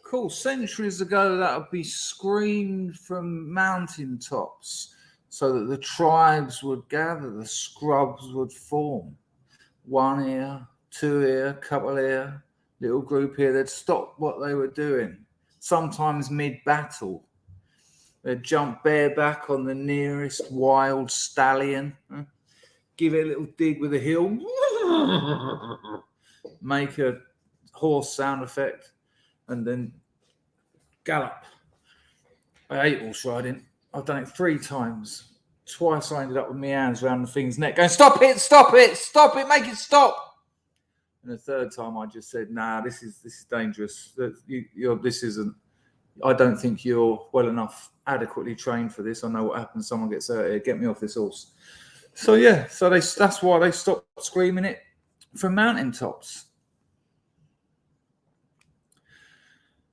Cool. Centuries ago, that would be screamed from mountaintops so that the tribes would gather, the scrubs would form. One here, two here, couple here, little group here. They'd stop what they were doing, sometimes mid-battle. They'd jump bareback on the nearest wild stallion, give it a little dig with a heel, make a horse sound effect, and then gallop. I hate horse riding. I've done it 3 times. Twice I ended up with my hands around the thing's neck going, stop it, stop it, stop it, make it stop. And the 3rd time I just said, nah, this is dangerous. This isn't, I don't think you're well enough adequately trained for this. I know what happens. Someone gets hurt here. Get me off this horse. So yeah, that's why they stopped screaming it from mountaintops.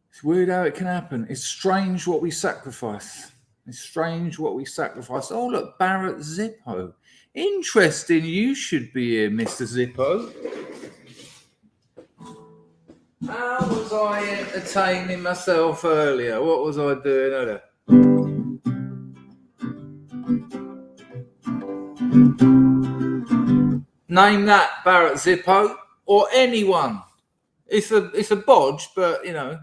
It's weird how it can happen. It's strange what we sacrifice. It's strange what we sacrifice. Oh, look, Barrett Zippo. Interesting. You should be here, Mr. Zippo. How was I entertaining myself earlier? What was I doing earlier? Name that, Barrett Zippo, or anyone. It's a bodge, but you know.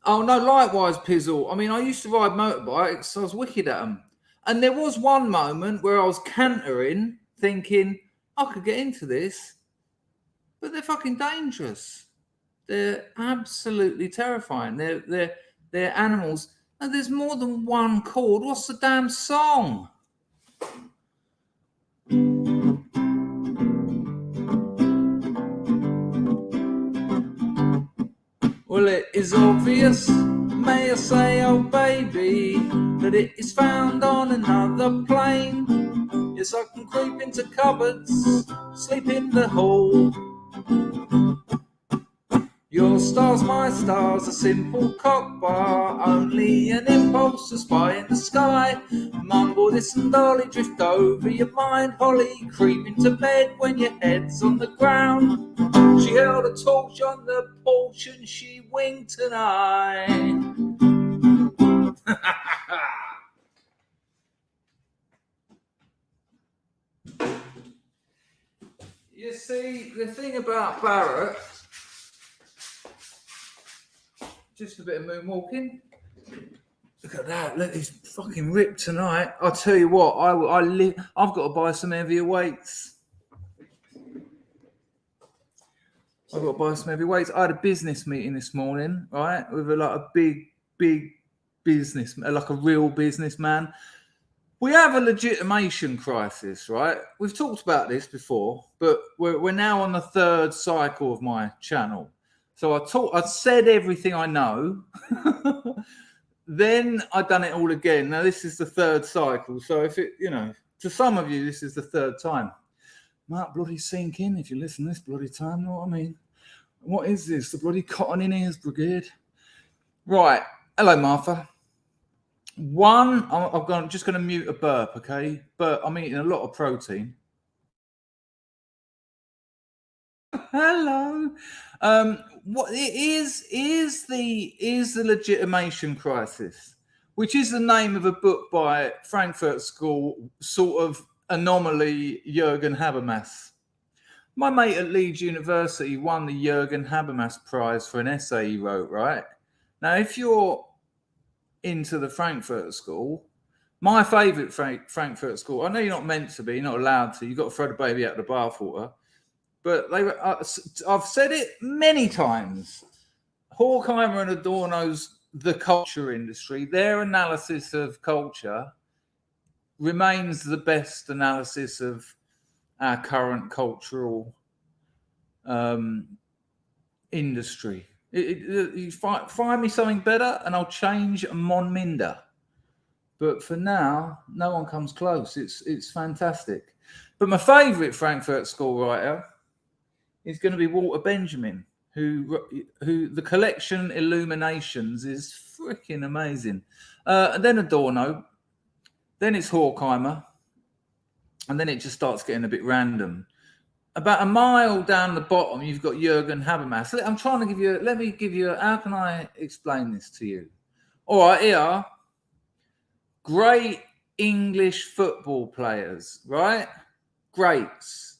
Oh no, likewise, Pizzle. I mean, I used to ride motorbikes, so I was wicked at them. And there was one moment where I was cantering, thinking I could get into this, but they're fucking dangerous. They're absolutely terrifying. They're animals, and there's more than one chord. What's the damn song? Well, it is obvious, may I say, oh baby, that it is found on another plane. Yes, I can creep into cupboards, sleep in the hall. Your stars, my stars, a simple cock bar, only an impulse to spy in the sky. Mumble this and dolly drift over your mind, Holly, creep into bed when your head's on the ground. She held a torch on the porch and she winked an eye. You see, the thing about Barrett, just a bit of moonwalking. Look at that. Look, he's fucking ripped tonight. I'll tell you what, I've got to buy some heavier weights. I've got to buy some heavy weights. I had a business meeting this morning, right, with a big business, like a real businessman. We have a legitimation crisis, right? We've talked about this before, but we're now on the 3rd cycle of my channel. So I said everything I know. Then I've done it all again. Now this is the 3rd cycle. So if it, to some of you, this is the 3rd time. Might bloody sink in if you listen this bloody time, know what I mean? What is this? The bloody cotton in ears brigade? Right. Hello, Martha. I'm just going to mute a burp, okay? But I'm eating a lot of protein. Hello. What it is the legitimation crisis, which is the name of a book by Frankfurt School sort of anomaly Jürgen Habermas. My mate at Leeds University won the Jürgen Habermas Prize for an essay he wrote, right? Now, if you're into the Frankfurt School, my favourite Frankfurt School, I know you're not meant to be, you're not allowed to, you've got to throw the baby out of the bathwater, but I've said it many times. Horkheimer and Adorno's The Culture Industry, their analysis of culture remains the best analysis of our current cultural industry. You find me something better and I'll change Mon Minder. But for now, no one comes close. It's fantastic. But my favourite Frankfurt School writer is going to be Walter Benjamin, who the collection Illuminations is freaking amazing. And then Adorno. Then it's Horkheimer. and then it just starts getting a bit random. About a mile down the bottom, you've got Jürgen Habermas. I'm trying to give you. Let me give you. How can I explain this to you? All right, here, great English football players, right? Greats.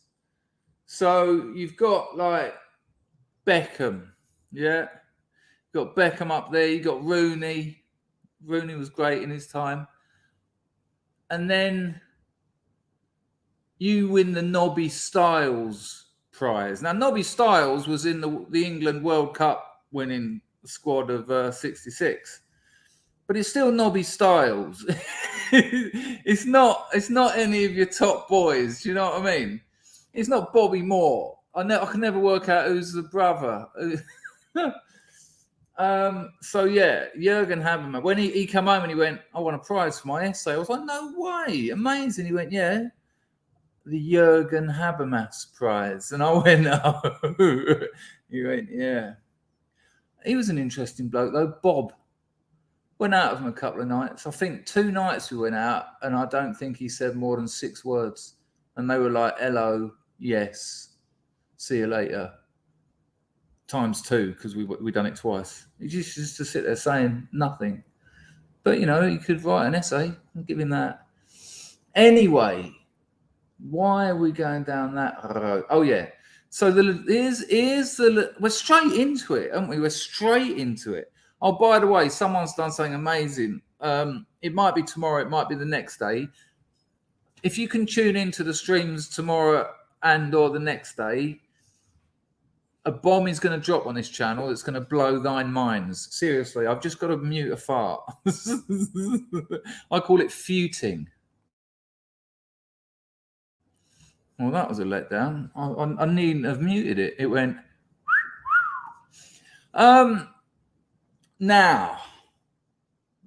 So you've got like Beckham, yeah. You've got Beckham up there. You got Rooney. Rooney was great in his time. And then you win the Nobby Stiles prize. Now, Nobby Stiles was in the England World Cup winning squad of 66. But it's still Nobby Stiles. it's not any of your top boys. Do you know what I mean? It's not Bobby Moore. I can never work out who's the brother. So yeah, Jürgen Habermas. When he came home and he went, "I want a prize for my essay," I was like, "No way, amazing!" He went, "Yeah, the Jürgen Habermas prize," and I went, "Oh." He went, "Yeah." He was an interesting bloke though, Bob. Went out of him a couple of nights. I think 2 nights we went out, and I don't think he said more than 6 words. And they were like, "Hello, yes, see you later." Times 2, because we done it twice. He just to sit there saying nothing. But you know, he could write an essay. I'll give him that. Anyway, why are we going down that road? Oh yeah. So we're straight into it, aren't we? We're straight into it. Oh, by the way, someone's done something amazing. It might be tomorrow, it might be the next day. If you can tune into the streams tomorrow and or the next day, a bomb is going to drop on this channel that's going to blow thine minds. Seriously, I've just got to mute a fart. I call it futing. Well, that was a letdown. I needn't have muted it. It went. Now,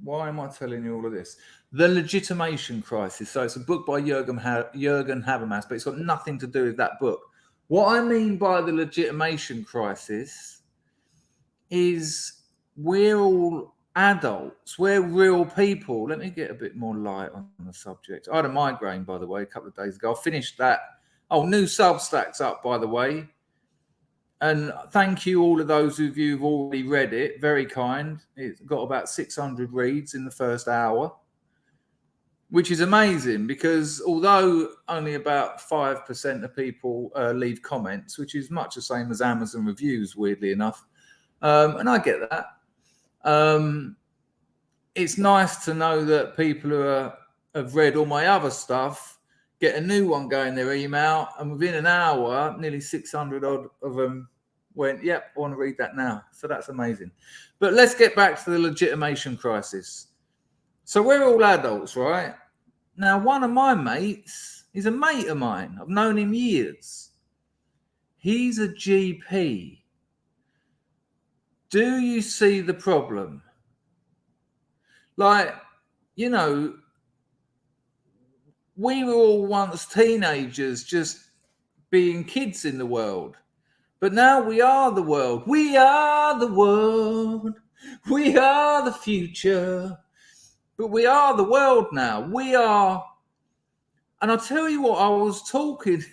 why am I telling you all of this? The Legitimation Crisis. So it's a book by Jürgen Habermas, but it's got nothing to do with that book. What I mean by the Legitimation Crisis is we're all adults. We're real people. Let me get a bit more light on the subject. I had a migraine, by the way, a couple of days ago. I finished that. Oh, new Substack's up, by the way. And thank you, all of those of you who've already read it. Very kind. It's got about 600 reads in the first hour, which is amazing because although only about 5% of people leave comments, which is much the same as Amazon reviews, weirdly enough, and I get that, it's nice to know that people who have read all my other stuff get a new one going in their email, and within an hour, nearly 600 odd of them went, "Yep, I want to read that now." So that's amazing. But let's get back to the Legitimation Crisis. So we're all adults, right? Now, one of my mates is a mate of mine. I've known him years. He's a GP. Do you see the problem? Like, you know, we were all once teenagers just being kids in the world. But now we are the world. We are the world. We are the future. But we are the world now. We are. And I'll tell you what, I was talking.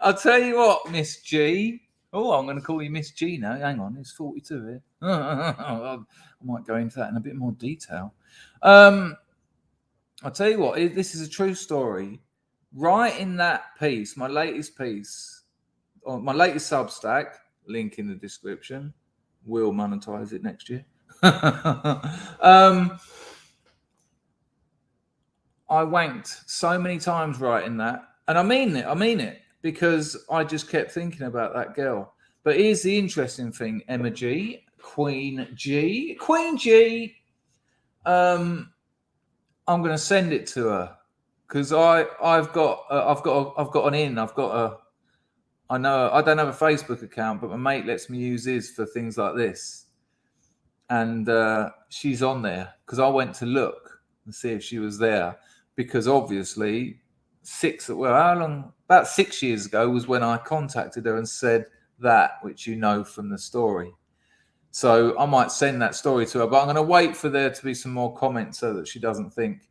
I'll tell you what, Miss G. Oh, I'm going to call you Miss G now. Hang on, it's 42 here. I might go into that in a bit more detail. I'll tell you what, this is a true story. Right in that piece, my latest piece, or my latest Substack, link in the description. We'll monetize it next year. I wanked so many times writing that. And I mean it, because I just kept thinking about that girl. But here's the interesting thing, Emma G, Queen G. I'm going to send it to her because I've got an in. I know I don't have a Facebook account, but my mate lets me use his for things like this. And she's on there because I went to look and see if she was there, because obviously about 6 years ago was when I contacted her and said that, which you know from the story. So I might send that story to her, but I'm going to wait for there to be some more comments so that she doesn't think.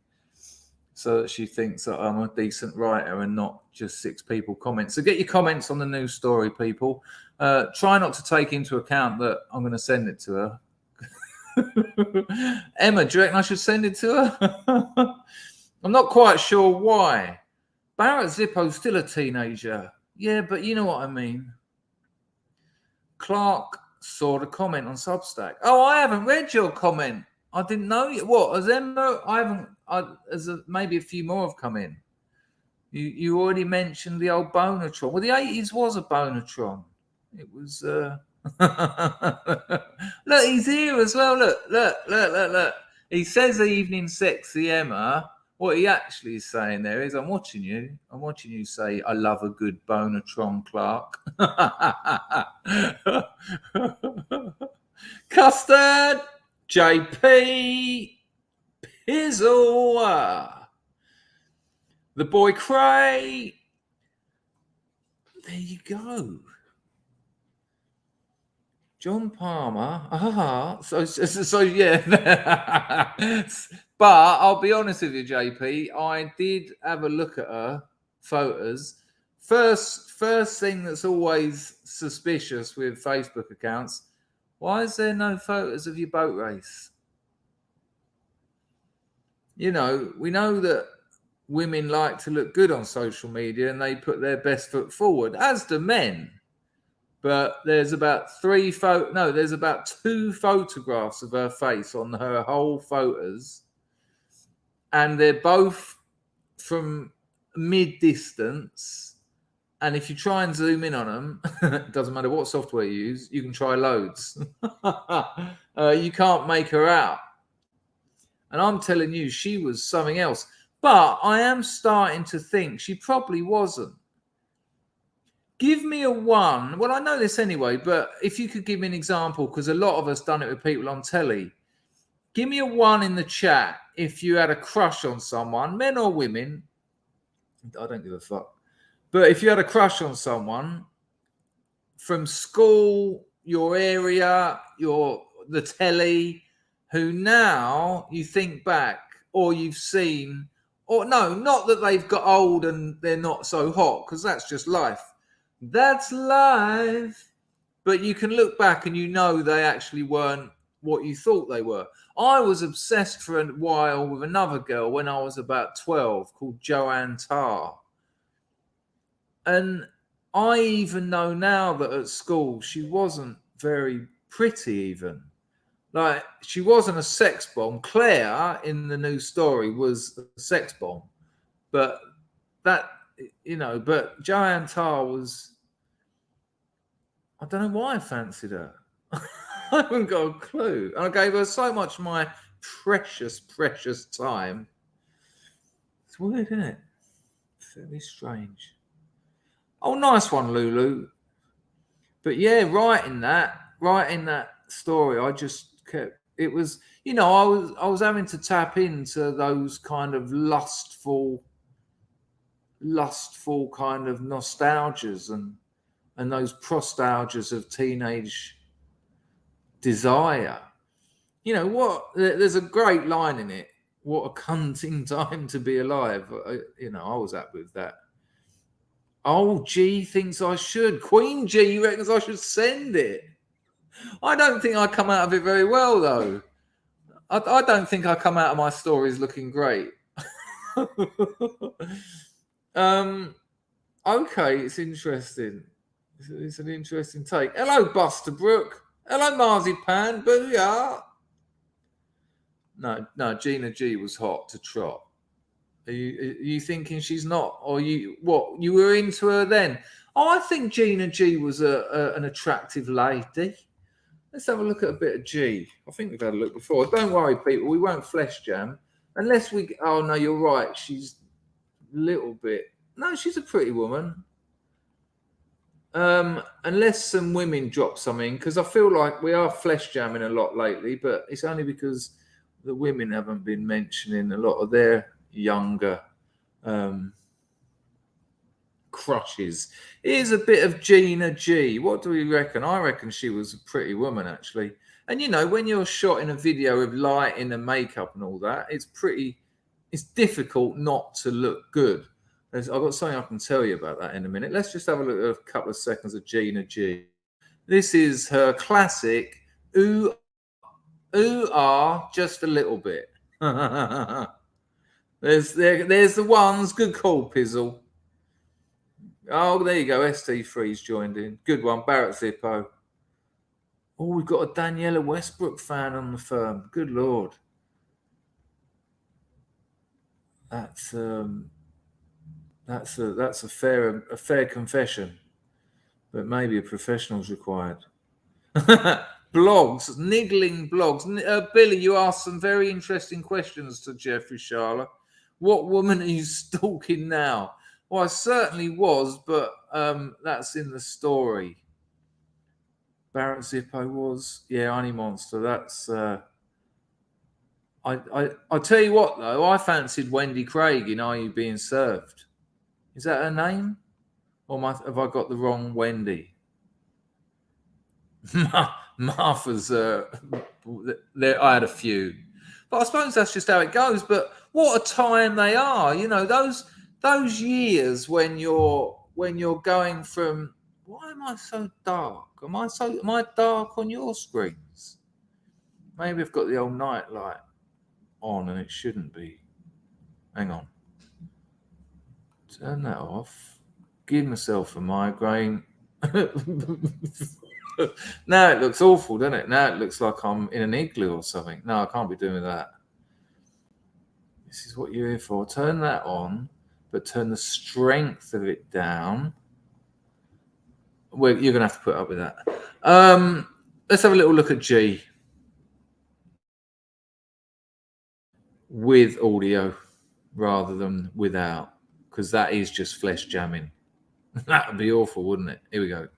so that she thinks that I'm a decent writer and not just 6 people comment. So get your comments on the news story, people. Try not to take into account that I'm going to send it to her. Emma, do you reckon I should send it to her? I'm not quite sure why. Barrett Zippo's still a teenager. Yeah, but you know what I mean. Clark saw the comment on Substack. Oh, I haven't read your comment. I didn't know you. What? As Emma, I haven't. Maybe a few more have come in. You already mentioned the old Bonatron. Well, the 80s was a Bonatron. It was. Look, he's here as well. Look. He says evening sexy Emma. What he actually is saying there is, I'm watching you say, I love a good Bonatron, Clark. Custard, JP, Pizzle, the boy Cray. There you go. John Palmer. So yeah. But I'll be honest with you, JP. I did have a look at her photos. First thing that's always suspicious with Facebook accounts, why is there no photos of your boat race? You know, we know that women like to look good on social media and they put their best foot forward, as do men. But there's about 2 photographs of her face on her whole photos. And they're both from mid-distance. And if you try and zoom in on them, it doesn't matter what software you use, you can try loads. You can't make her out. And I'm telling you, she was something else. But I am starting to think she probably wasn't. Give me a 1. Well, I know this anyway, but if you could give me an example, because a lot of us done it with people on telly. Give me a 1 in the chat if you had a crush on someone, men or women. I don't give a fuck. But if you had a crush on someone from school, your area, the telly, who now you think back or you've seen, or no, not that they've got old and they're not so hot, because that's just life. That's life. But you can look back and you know they actually weren't what you thought they were. I was obsessed for a while with another girl when I was about 12 called Joanne Tarr. And I even know now that at school she wasn't very pretty even. Like, she wasn't a sex bomb. Claire in the news story was a sex bomb. But that, you know, but Joanne Tarr was, I don't know why I fancied her. I haven't got a clue. And I gave her so much of my precious time. It's weird, isn't it? Fairly strange. Oh, nice one, Lulu. But yeah, writing that story, I just kept, it was, you know, I was having to tap into those kind of lustful kind of nostalgias and those prostalgias of teenage desire. You know what? There's a great line in it. What a cunting time to be alive. You know, I was happy with that. Oh, G thinks I should. Queen G reckons I should send it. I don't think I come out of it very well, though. I don't think I come out of my stories looking great. Okay, it's interesting. It's an interesting take. Hello, Buster Brook. Hello, Marzipan. Booyah. No, Gina G was hot to trot. Are you thinking she's not? Or you were into her then? Oh, I think Gina G was an attractive lady. Let's have a look at a bit of G. I think we've had a look before. Don't worry, people. We won't flesh jam. Unless we... Oh, no, you're right. She's a little bit... No, she's a pretty woman. Unless some women drop something, because I feel like we are flesh jamming a lot lately, but it's only because the women haven't been mentioning a lot of their younger crushes. Here's a bit of Gina G. What do we reckon? I reckon she was a pretty woman, actually. And, you know, when you're shot in a video with lighting and makeup and all that, it's pretty it's difficult not to look good. I've got something I can tell you about that in a minute. Let's just have a look at a couple of seconds of Gina G. This is her classic ooh ah just a little bit. there's the ones. Good call, Pizzle. Oh, there you go. ST3's joined in. Good one, Barrett Zippo. Oh, we've got a Daniela Westbrook fan on the firm. Good Lord. That's a fair confession, but maybe a professional's required. Blogs, niggling blogs. Billy, you asked some very interesting questions to Jeffrey Sharla. What woman are you stalking now? Well, I certainly was, but that's in the story. Barrett Zippo was, yeah, Honey Monster. That's I tell you what though, I fancied Wendy Craig in Are You Being Served? Is that her name? Or have I got the wrong Wendy? Martha's I had a few. But I suppose that's just how it goes. But what a time they are. You know, those years when you're going from, why am I so dark? Am I dark on your screens? Maybe I've got the old night light on and it shouldn't be. Hang on. Turn that off. Give myself a migraine. Now it looks awful, doesn't it? Now it looks like I'm in an igloo or something. No, I can't be doing that. This is what you're here for. Turn that on, but turn the strength of it down. Well, you're going to have to put up with that. Let's have a little look at G. With audio rather than without, because that is just flesh jamming. That would be awful, wouldn't it? Here we go.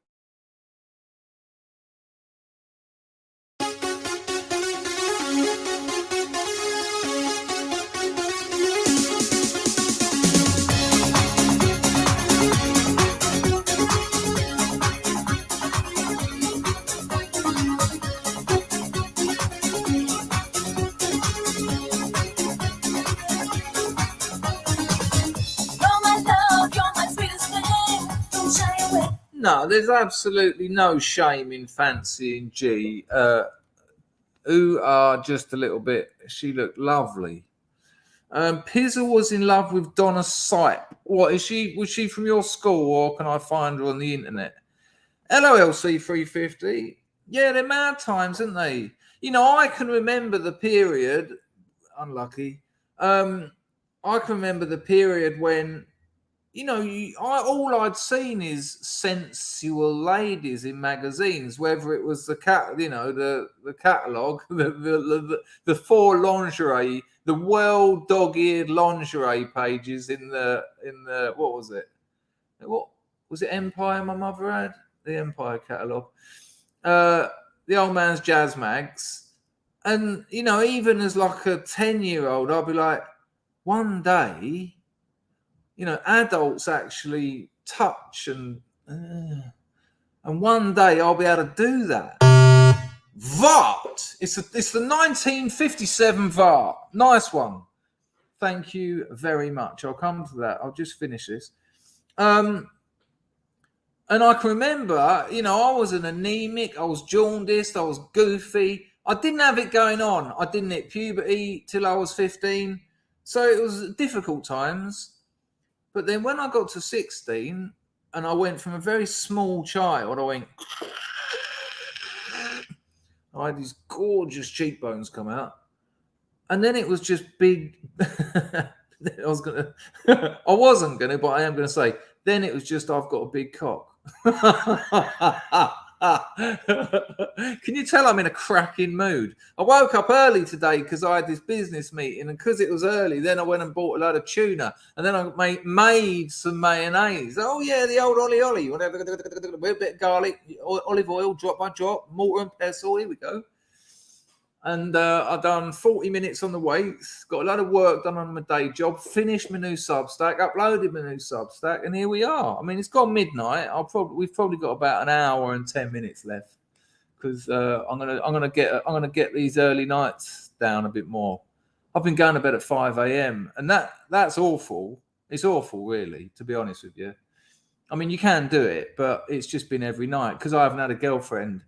No, there's absolutely no shame in fancying G. Just a little bit. She looked lovely. Pizzle was in love with Donna Sipe. What is she? Was she from your school, or can I find her on the internet? LOLC 350. Yeah, they're mad times, aren't they? You know, I can remember the period. Unlucky. I can remember the period when, you know, all I'd seen is sensual ladies in magazines, whether it was the catalogue, the four lingerie, the well dog-eared lingerie pages in the what was it? What was it? Empire. My mother had the Empire catalogue. The old man's jazz mags, and you know, even as like a 10-year-old, I'd be like, one day, you know, adults actually touch and one day I'll be able to do that. Vart. It's the 1957 Vart. Nice one. Thank you very much. I'll come to that. I'll just finish this. And I can remember, you know, I was an anemic, I was jaundiced, I was goofy. I didn't have it going on. I didn't hit puberty till I was 15. So it was difficult times. But then when I got to 16 and I went from a very small child, I had these gorgeous cheekbones come out. And then it was just big. I wasn't going to, but I am going to say, then it was just, I've got a big cock. Can you tell I'm in a cracking mood? I woke up early today because I had this business meeting, and because it was early, then I went and bought a load of tuna, and then I made some mayonnaise. Oh yeah, the old ollie, whatever, a bit of garlic, olive oil, drop by drop, mortar and pestle. Here we go. And I've done 40 minutes on the weights, got a lot of work done on my day job, finished my new Substack, uploaded my new Substack, and here we are. I mean, it's gone midnight. We've probably got about an hour and 10 minutes left, because I'm gonna get these early nights down a bit more. I've been going to bed at 5 a.m. and that's awful. It's awful, really, to be honest with you. I mean, you can do it, but it's just been every night because I haven't had a girlfriend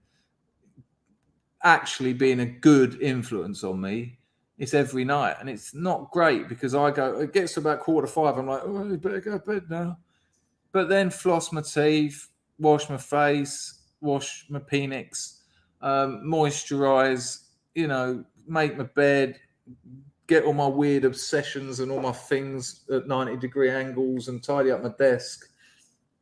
actually being a good influence on me. It's every night, and it's not great because it gets to about 4:45. I'm like, oh, you better go to bed now. But then floss my teeth, wash my face, wash my penis, moisturize, make my bed, get all my weird obsessions and all my things at 90-degree angles and tidy up my desk.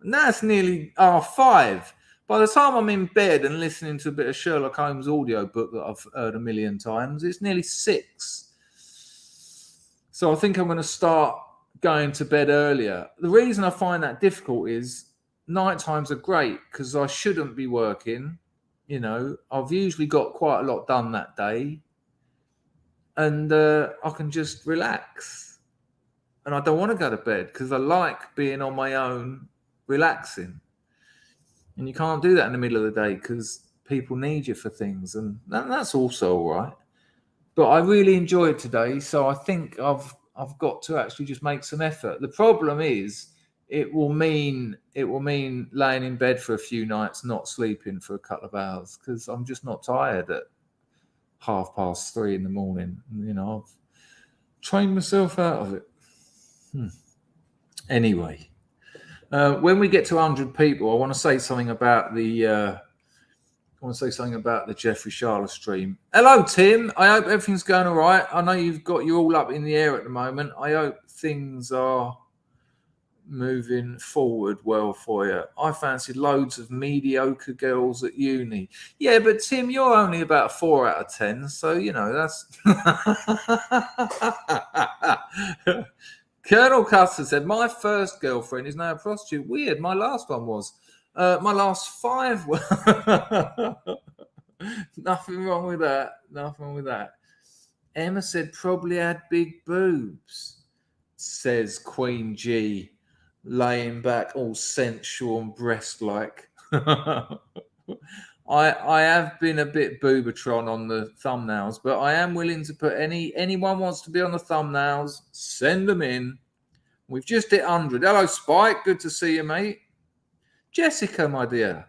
And that's nearly 5. By the time I'm in bed and listening to a bit of Sherlock Holmes audiobook that I've heard a million times, it's nearly 6. So I think I'm going to start going to bed earlier. The reason I find that difficult is night times are great because I shouldn't be working. I've usually got quite a lot done that day. And I can just relax. And I don't want to go to bed because I like being on my own, relaxing. And you can't do that in the middle of the day because people need you for things. And that's also all right. But I really enjoyed today. So I think I've got to actually just make some effort. The problem is it will mean laying in bed for a few nights, not sleeping for a couple of hours because I'm just not tired at 3:30 in the morning. I've trained myself out of it. Anyway, when we get to 100 people, I want to say something about the Jeffrey Sharla stream. Hello, Tim. I hope everything's going all right. I know you're all up in the air at the moment. I hope things are moving forward well for you. I fancied loads of mediocre girls at uni. Yeah, but Tim, you're only about 4 out of 10, so that's Colonel Custer said, my first girlfriend is now a prostitute. Weird, my last one was. My last 5 were nothing wrong with that. Emma said probably had big boobs, says Queen G, laying back all sensual and breast-like. I have been a bit boobatron on the thumbnails, but I am willing to put anyone wants to be on the thumbnails, send them in. We've just hit 100. Hello, Spike. Good to see you, mate. Jessica, my dear.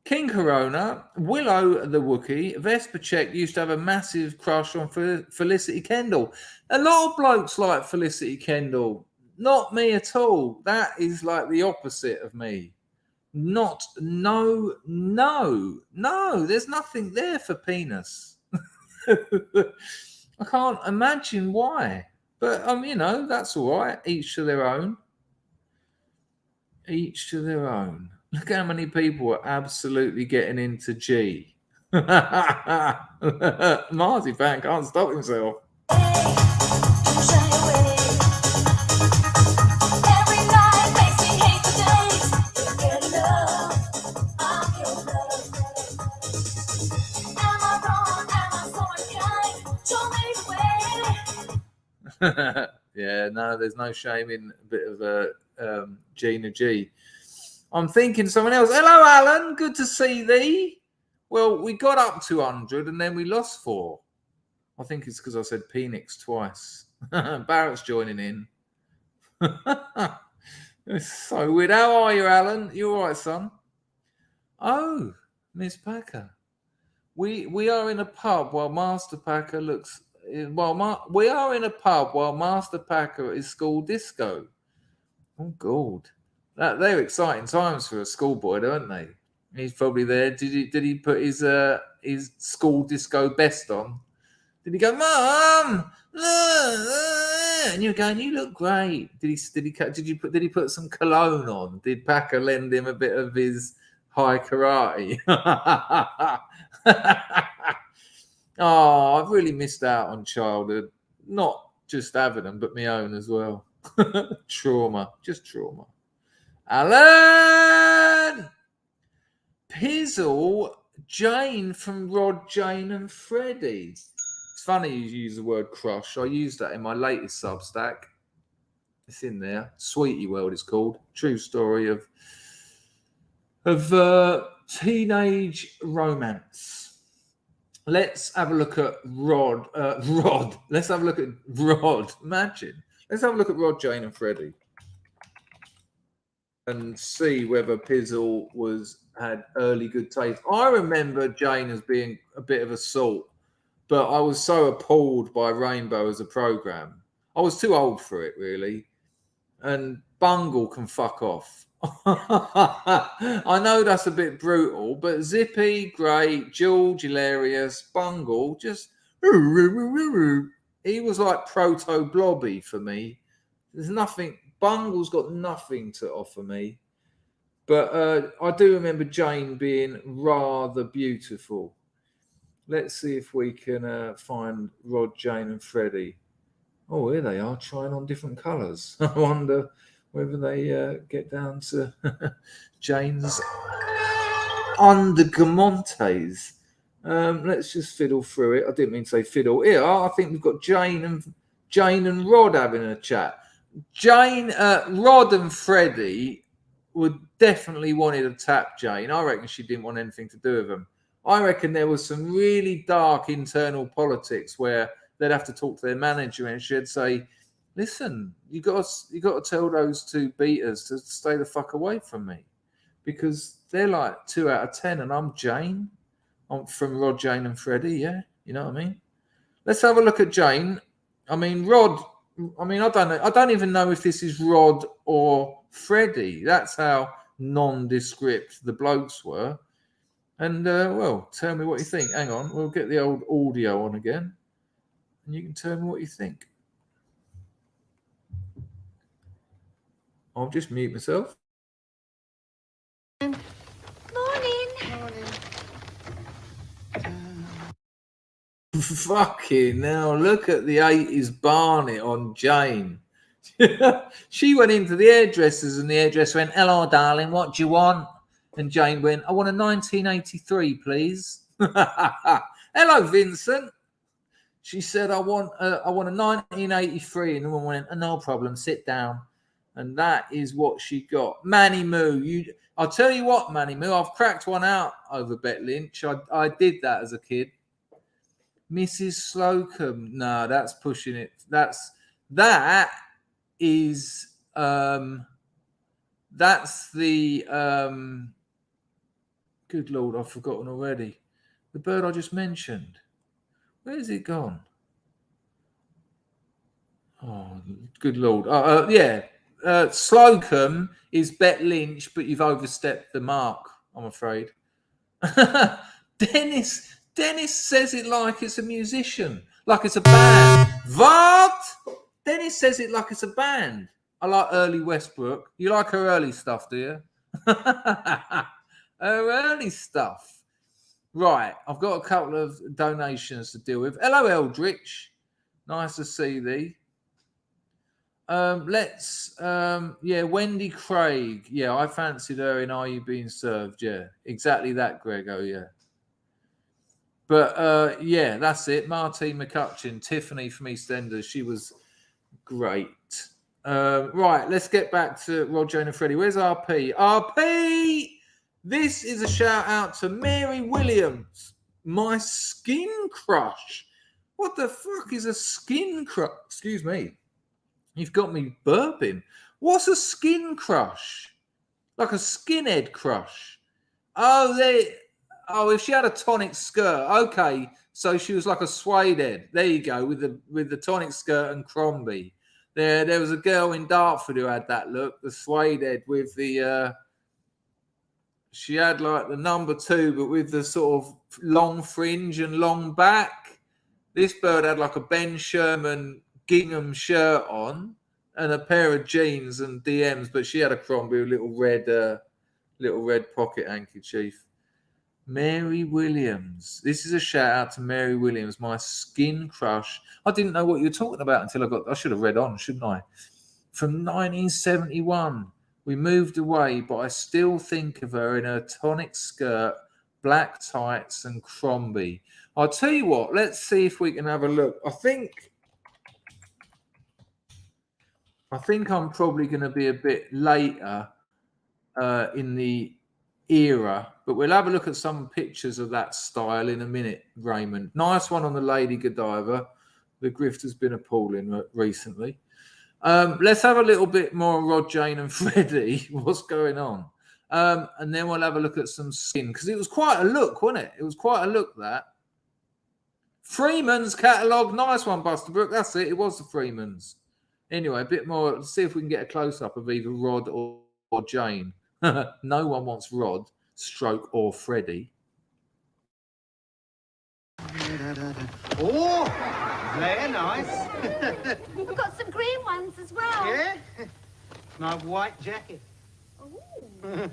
King Corona, Willow the Wookiee, Vespa Check used to have a massive crush on Felicity Kendall. A lot of blokes like Felicity Kendall. Not me at all. That is like the opposite of me. No. There's nothing there for penis. I can't imagine why. But, that's all right. Each to their own. Each to their own. Look how many people are absolutely getting into G. Marty fan can't stop himself. Yeah, no, there's no shame in a bit of a Gina G. I'm thinking someone else. Hello, Alan. Good to see thee. Well, we got up to 100 and then we lost 4. I think it's because I said Penix twice. Barrett's joining in. It's so weird. How are you, Alan? You all right, son? Oh, Miss Packer. We are in a pub while Master Packer looks... we are in a pub while Master Packer is school disco. Oh, God. They're exciting times for a schoolboy, don't they? He's probably there. Did he put his school disco best on? Did he go, Mum? And you're going, you look great. Did he put some cologne on? Did Packer lend him a bit of his high karate? Oh, I've really missed out on childhood. Not just having them, but my own as well. Trauma. Alan! Pizzle Jane from Rod, Jane and Freddie. It's funny you use the word crush. I used that in my latest Substack. It's in there. Sweetie World it's called. True story of teenage romance. let's have a look at Rod. Let's have a look at Rod. Imagine. Let's have a look at Rod, Jane, and Freddie, and see whether Pizzle had early good taste. I remember Jane as being a bit of a salt, but I was so appalled by Rainbow as a program. I was too old for it, really. And Bungle can fuck off. I know that's a bit brutal, but Zippy, great. George, hilarious. Bungle, just he was like proto Blobby for me. There's nothing. Bungle's got nothing to offer me. But I do remember Jane being rather beautiful. Let's see if we can find Rod, Jane, and Freddie. Oh, here they are, trying on different colours. I wonder whether they get down to Jane's undergamontes. Let's just fiddle through it. I didn't mean to say fiddle. Here, I think we've got Jane and Rod having a chat. Rod and Freddie would definitely wanted to tap Jane. I reckon she didn't want anything to do with them. I reckon there was some really dark internal politics where they'd have to talk to their manager and she'd say, listen, you got to tell those two beaters to stay the fuck away from me because they're like 2 out of 10 and I'm Jane. I'm from Rod, Jane and Freddie, yeah? You know what I mean? Let's have a look at Jane. I mean, Rod, I don't know. I don't even know if this is Rod or Freddie. That's how nondescript the blokes were. And, well, tell me what you think. Hang on, we'll get the old audio on again. And you can tell me what you think. I'll just mute myself. Morning. Fucking hell, look at the 80s Barnet on Jane. She went into the hairdressers and the hairdresser went, hello, darling, what do you want? And Jane went, I want a 1983, please. Hello, Vincent. She said, I want a 1983. And the woman went, no problem, sit down. And that is what she got. Manny Moo, I'll tell you what, Manny Moo, I've cracked one out over Bet Lynch. I did that as a kid. Mrs. Slocum, no, that's pushing it. That's the good Lord, I've forgotten already. The bird I just mentioned. Where's it gone? Oh, good Lord. Yeah. Slocum is Bet Lynch, but you've overstepped the mark, I'm afraid. Dennis says it like it's a musician, like it's a band. What? Dennis says it like it's a band. I like early Westbrook. You like her early stuff, do you? Her early stuff. Right, I've got a couple of donations to deal with. Hello, Eldritch. Nice to see thee. Wendy Craig. Yeah, I fancied her in Are You Being Served? Yeah, exactly that, Grego, yeah. But, yeah, that's it. Martine McCutcheon, Tiffany from EastEnders. She was great. Right, let's get back to Roger and Freddie. Where's RP? RP! This is a shout out to Mary Williams, my skin crush. What the fuck is a skin crush? Excuse me. You've got me burping. What's a skin crush? Like a skinhead crush? Oh, if she had a tonic skirt, okay. So she was like a suede head. There you go, with the tonic skirt and Crombie. There was a girl in Dartford who had that look, the suede head with the. She had like the number 2, but with the sort of long fringe and long back. This bird had like a Ben Sherman gingham shirt on and a pair of jeans and DMs, but she had a Crombie with little red pocket handkerchief. Mary Williams. This is a shout out to Mary Williams, my skin crush. I didn't know what you were talking about until I should have read on, shouldn't I? From 1971. We moved away, but I still think of her in her tonic skirt, black tights, and Crombie. I'll tell you what, let's see if we can have a look. I think I'm probably going to be a bit later in the era, but we'll have a look at some pictures of that style in a minute, Raymond. Nice one on the Lady Godiva. The grift has been appalling recently. Let's have a little bit more Rod, Jane and Freddie. What's going on? And then we'll have a look at some skin, because it was quite a look, wasn't it? It was quite a look, that. Freeman's catalogue. Nice one, Buster Brook. That's it. It was the Freeman's. Anyway, a bit more. Let's see if we can get a close-up of either Rod or Jane. No one wants Rod, stroke, or Freddie. Oh, they're nice. We've got some green ones as well. Yeah? My white jacket. Ooh.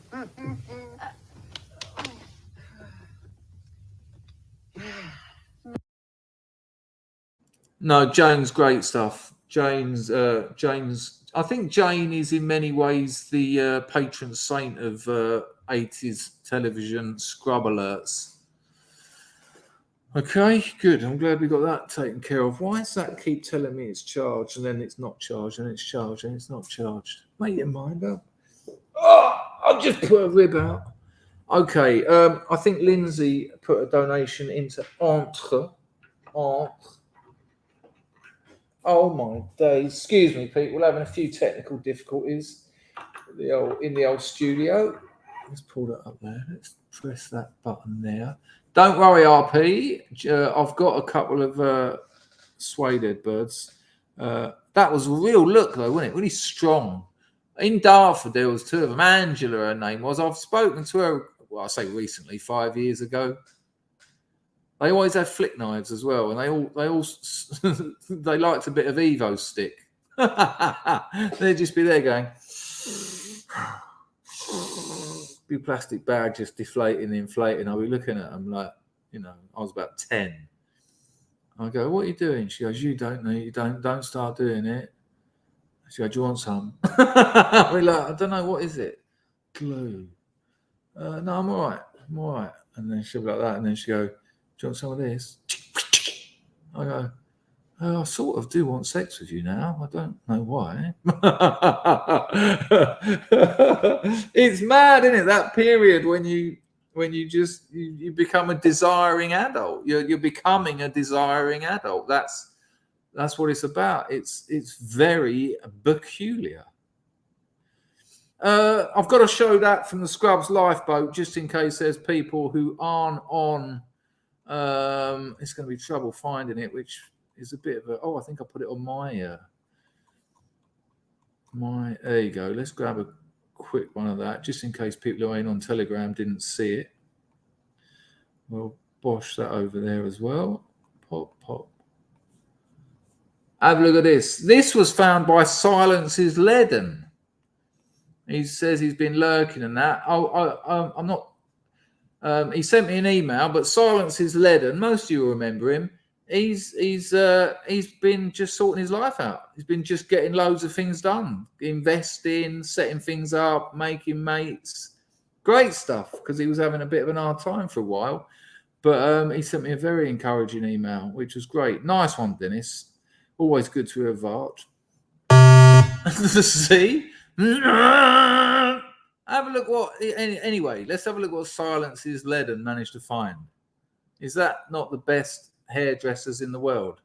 No, Jane's great stuff. Jane's. I think Jane is in many ways the patron saint of 80s television scrub alerts. Okay, good. I'm glad we got that taken care of. Why does that keep telling me it's charged and then it's not charged and it's charged and it's not charged? Make your mind up. Oh, I'll just put a rib out. Okay, I think Lindsay put a donation into Entre. Oh my days. Excuse me, people. We're having a few technical difficulties in the old studio. Let's pull that up there. Let's press that button there. Don't worry, RP. I've got a couple of suede birds. That was a real look, though, wasn't it? Really strong. In Dartford, there was two of them. Angela, her name was. I've spoken to her, well, I say recently, 5 years ago. They always have flick knives as well, and they all they liked a bit of Evo stick. They'd just be there going, be plastic bag just deflating, inflating. I'll be looking at them like, I was about 10. I go, what are you doing? She goes, you don't know, you don't start doing it. She goes, do you want some? We're like, I don't know, what is it? Glue. No, I'm all right. And then she'll be like that, and then she go, do you want some of this? I go, I sort of do want sex with you now. I don't know why. It's mad, isn't it? That period when you become a desiring adult. You're becoming a desiring adult. That's what it's about. It's very peculiar. I've got to show that from the Scrubs lifeboat, just in case there's people who aren't on. It's going to be trouble finding it, which is a bit of a. Oh, I think I put it on my. There you go. Let's grab a quick one of that, just in case people who ain't on Telegram didn't see it. We'll bosh that over there as well. Pop. Have a look at this. This was found by Silence is Leaden. He says he's been lurking and that. I'm not. He sent me an email, but Silence is Leaden. Most of you will remember him. He's been just sorting his life out. He's been just getting loads of things done, investing, setting things up, making mates. Great stuff, because he was having a bit of an hard time for a while. But he sent me a very encouraging email, which was great. Nice one, Dennis. Always good to have art. See? Have a look anyway, let's have a look what Silence is Leaden managed to find. Is that not the best hairdressers in the world?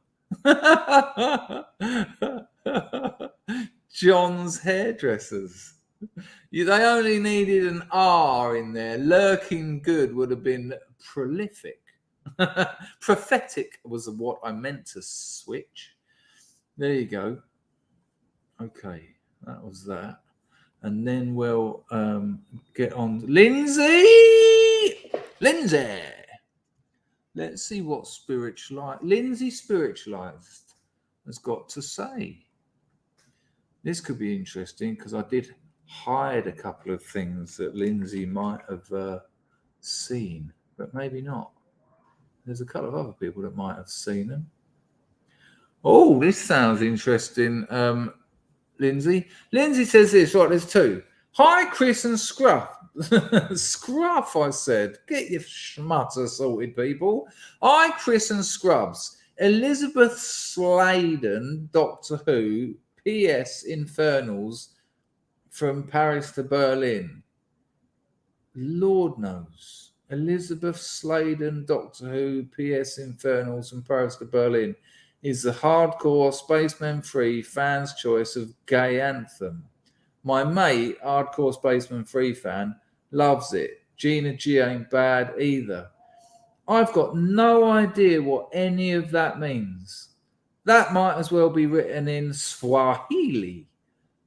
John's Hairdressers. They only needed an R in there. Lurking good would have been prolific. Prophetic was what I meant to switch. There you go. Okay, that was that. And then we'll get on. Lindsay! Let's see what Lindsay Spiritualized has got to say. This could be interesting, because I did hide a couple of things that Lindsay might have seen, but maybe not. There's a couple of other people that might have seen them. Oh, this sounds interesting. Lindsay says this, right, there's two. Hi, Chris and Scruff. Scruff, I said. Get your schmutter sorted, people. Hi, Chris and Scrubs. Elizabeth Sladen, Doctor Who, P.S. Infernals from Paris to Berlin. Lord knows. Elizabeth Sladen, Doctor Who, PS Infernals from Paris to Berlin is the hardcore Spaceman 3 fans' choice of gay anthem. My mate, hardcore Spaceman 3 fan, loves it. Gina G ain't bad either. I've got no idea what any of that means. That might as well be written in Swahili.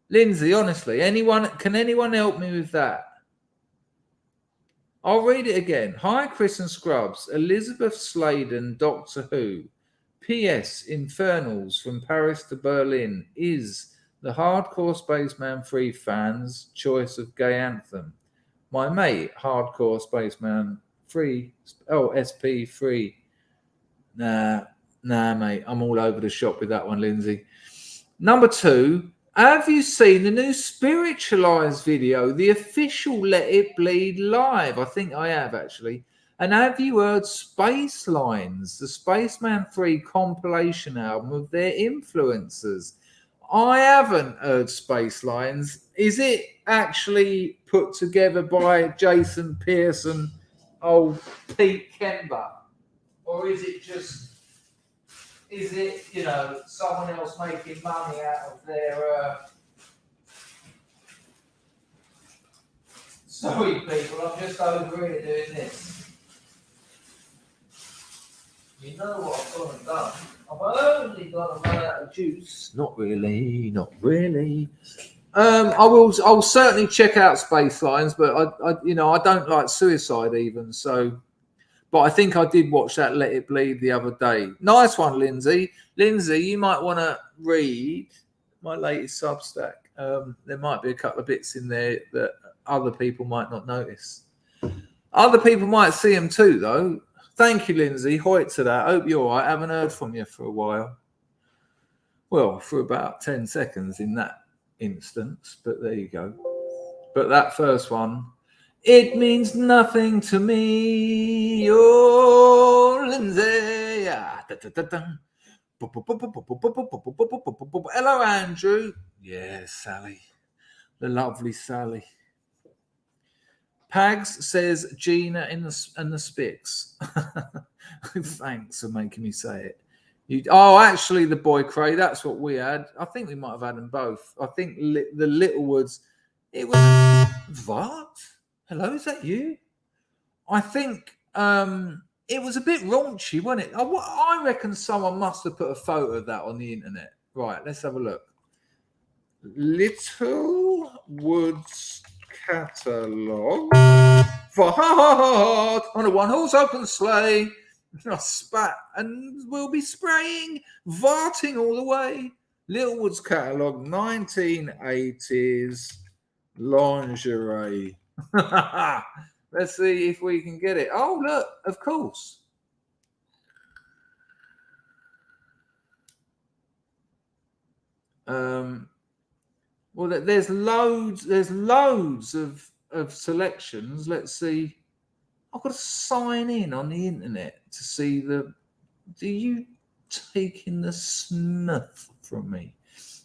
Lindsay, honestly, can anyone help me with that? I'll read it again. Hi, Chris and Scrubs. Elizabeth Sladen, Doctor Who. P.S. Infernals from Paris to Berlin is the hardcore Spaceman 3 fans' choice of gay anthem. My mate, hardcore Spaceman 3, SP3. Nah, mate. I'm all over the shop with that one, Lindsay. Number 2. Have you seen the new Spiritualized video, the official Let It Bleed live? I think I have, actually. And have you heard Space Lines, the Spaceman 3 compilation album of their influencers? I haven't heard Space Lines. Is it actually put together by Jason Pearson, old Pete Kemba? Or is it just... Is it, someone else making money out of their... Sorry, people, I'm just over here doing this. You know what I've gone and done? I've only got to run out of juice. Not really. I'll certainly check out Space Lines, but I don't like Suicide even, so... But I think I did watch that Let It Bleed the other day. Nice one, Lindsay. Lindsay, you might want to read my latest Substack. There might be a couple of bits in there that other people might not notice. Other people might see them too, though. Thank you, Lindsay. Hoyt to that. Hope you're all right. I haven't heard from you for a while. Well, for about 10 seconds in that instance, but there you go. But that first one... It means nothing to me, oh, Lindsay. Hello, Andrew. Yes, Sally. The lovely Sally. Pags says Gina and the Spix. Thanks for making me say it. Actually, the boy Cray, that's what we had. I think we might have had them both. I think the Littlewoods, it was... What? Hello, is that you? I think it was a bit raunchy, wasn't it? I reckon someone must have put a photo of that on the internet. Right, let's have a look. Littlewoods catalogue. Fart on a one-horse open sleigh. I spat and we'll be spraying, varting all the way. Littlewoods catalogue, 1980s lingerie. Let's see if we can get it. Oh, look, of course. Well, there's loads of selections. Let's see. I've got to sign in on the internet to see do you taking the snuff from me?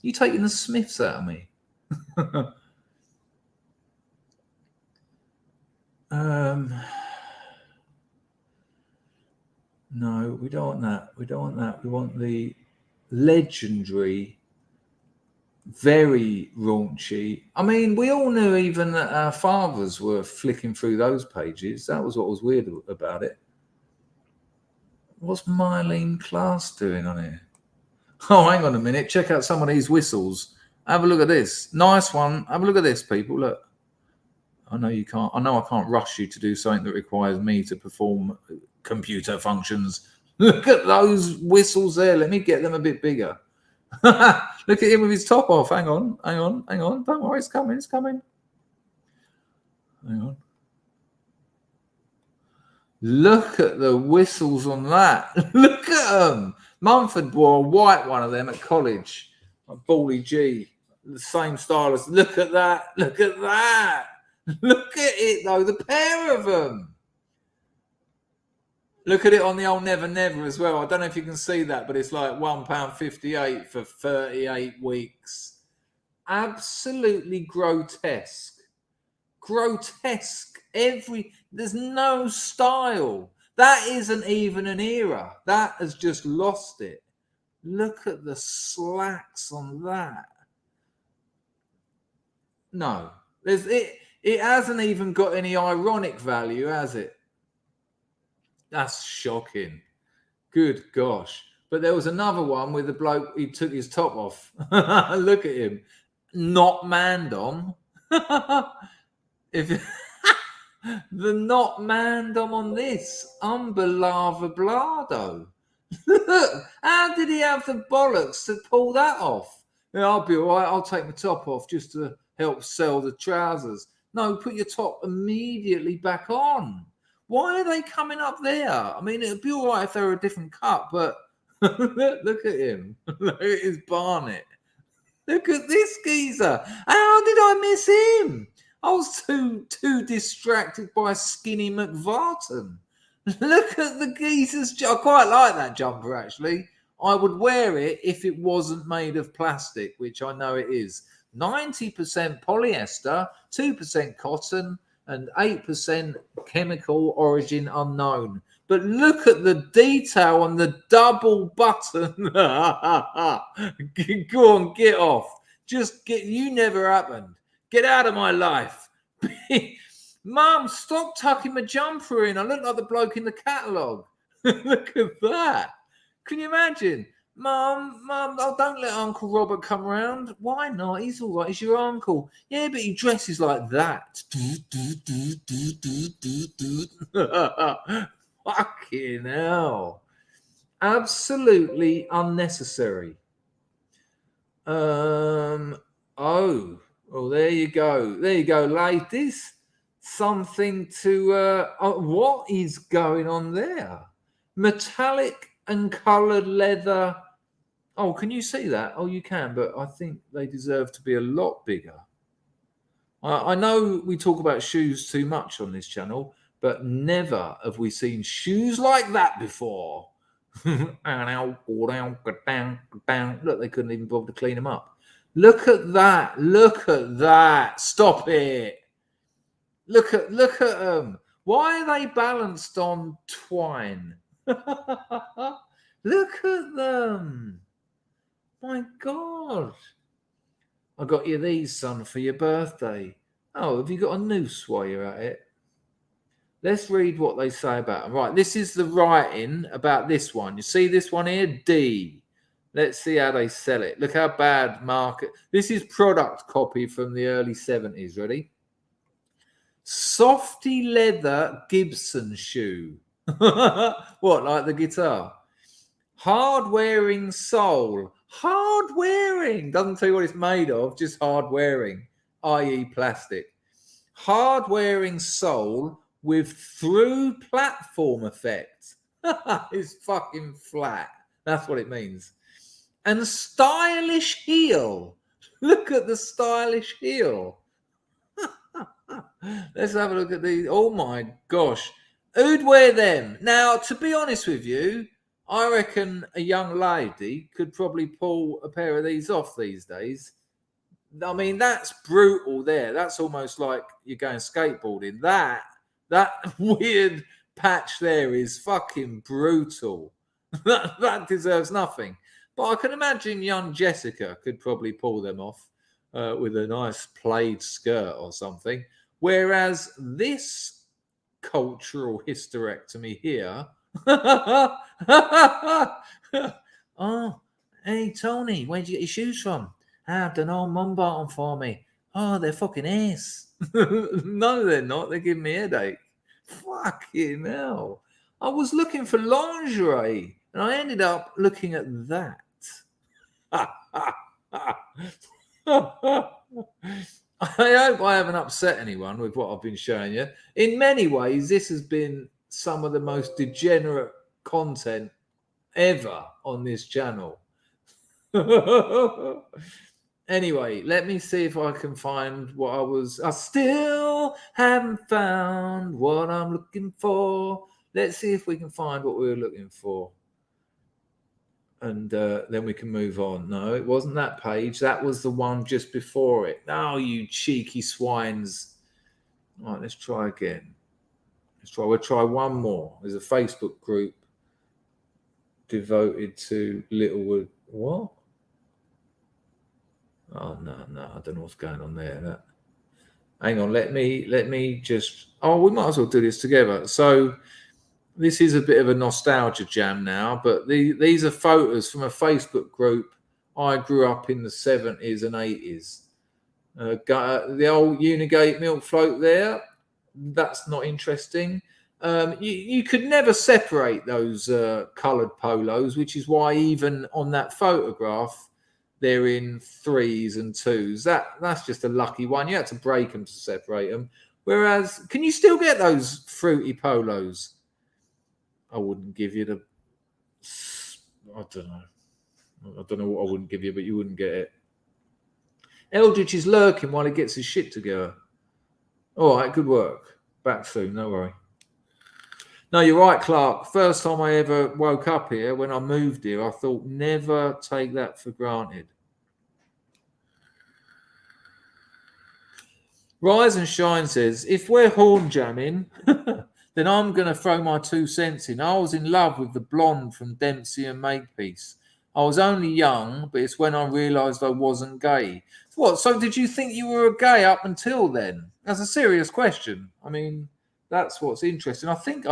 You taking the Smiths out of me? No, we don't want that. We want the legendary, very raunchy. I mean, we all knew even that our fathers were flicking through those pages. That was what was weird about it. What's Mylene Class doing on here? Oh, hang on a minute. Check out some of these whistles. Have a look at this. Nice one. Have a look at this, people. Look. I know you can't. I know I can't rush you to do something that requires me to perform computer functions. Look at those whistles there. Let me get them a bit bigger. Look at him with his top off. Hang on. Don't worry, it's coming. Hang on. Look at the whistles on that. Look at them. Mumford wore a white one of them at college. A Bally G. The same style as. Look at that. Look at it, though, the pair of them. Look at it on the old Never Never as well. I don't know if you can see that, but it's like £1.58 for 38 weeks. Absolutely grotesque. grotesque. There's no style. That isn't even an era. That has just lost it. Look at the slacks on that. No, it hasn't even got any ironic value, has it? That's shocking. Good gosh. But there was another one with the bloke, he took his top off. Look at him. Not mandom. If the not mandom on this. Unbelievable. Look, how did he have the bollocks to pull that off? Yeah, I'll be all right. I'll take my top off just to help sell the trousers. No, put your top immediately back on. Why are they coming up there? I mean, it'd be all right if they were a different cut, but look at him. Look at his barnet. Look at this geezer. How did I miss him? I was too distracted by Skinny McVarton. Look at the geezer's. I quite like that jumper, actually. I would wear it if it wasn't made of plastic, which I know it is. 90% polyester, 2% cotton, and 8% chemical origin unknown. But look at the detail on the double button. Go on, get off. You never happened. Get out of my life. Mum, stop tucking my jumper in. I look like the bloke in the catalogue. Look at that. Can you imagine? Mum, oh, don't let Uncle Robert come round. Why not? He's all right. He's your uncle. Yeah, but he dresses like that. Fucking hell. Absolutely unnecessary. Oh, there you go. There you go, ladies. Something to... what is going on there? Metallic and coloured leather... Oh, can you see that? Oh, you can, but I think they deserve to be a lot bigger. I know we talk about shoes too much on this channel, but never have we seen shoes like that before. Look, they couldn't even bother to clean them up. Look at that. Look at that. Stop it. Look at them. Why are they balanced on twine? Look at them. My God. I got you these, son, for your birthday. Oh, have you got a noose while you're at it? Let's read what they say about them. Right, this is the writing about this one. You see this one here? D. Let's see how they sell it. Look how bad market. This is product copy from the early 70s. Ready? Softy leather Gibson shoe. What, like the guitar? Hard-wearing sole. Hard-wearing. Doesn't tell you what it's made of, just hard-wearing, i.e. plastic. Hard-wearing sole with through platform effect. It's fucking flat. That's what it means. And stylish heel. Look at the stylish heel. Let's have a look at these. Oh my gosh. Who'd wear them? Now, to be honest with you, I reckon a young lady could probably pull a pair of these off these days. I mean, that's brutal there. That's almost like you're going skateboarding. That weird patch there is fucking brutal. That deserves nothing. But I can imagine young Jessica could probably pull them off with a nice plaid skirt or something. Whereas this cultural hysterectomy here... Oh, hey, Tony, where'd you get your shoes from? I don't know, Mum bought them for me. Oh, they're fucking ace. No, they're not. They're giving me a headache. Fucking hell. I was looking for lingerie and I ended up looking at that. I hope I haven't upset anyone with what I've been showing you. In many ways, this has been some of the most degenerate content ever on this channel. Anyway, let me see if I can find what I still haven't found what I'm looking for. Let's see if we can find what we were looking for. And then we can move on. No, it wasn't that page. That was the one just before it. Oh, you cheeky swines. All right, let's try again. We'll try one more. There's a Facebook group devoted to Littlewood. What? Oh no, I don't know what's going on there. Hang on, let me just. Oh, we might as well do this together. So this is a bit of a nostalgia jam now, but these are photos from a Facebook group. I grew up in the 70s and 80s. The old Unigate milk float there. That's not interesting. You could never separate those coloured polos, which is why even on that photograph, they're in 3s and 2s. That's just a lucky one. You had to break them to separate them. Whereas, can you still get those fruity polos? I wouldn't give you the... I don't know what I wouldn't give you, but you wouldn't get it. Eldridge is lurking while he gets his shit together. All right, good work. Back soon, no worry. No, you're right, Clark. First time I ever woke up here, when I moved here, I thought, never take that for granted. Rise and Shine says, if we're horn jamming, then I'm going to throw my 2 cents in. I was in love with the blonde from Dempsey and Makepeace. I was only young, but it's when I realised I wasn't gay. What? So did you think you were gay up until then? That's a serious question. I mean, that's what's interesting. I think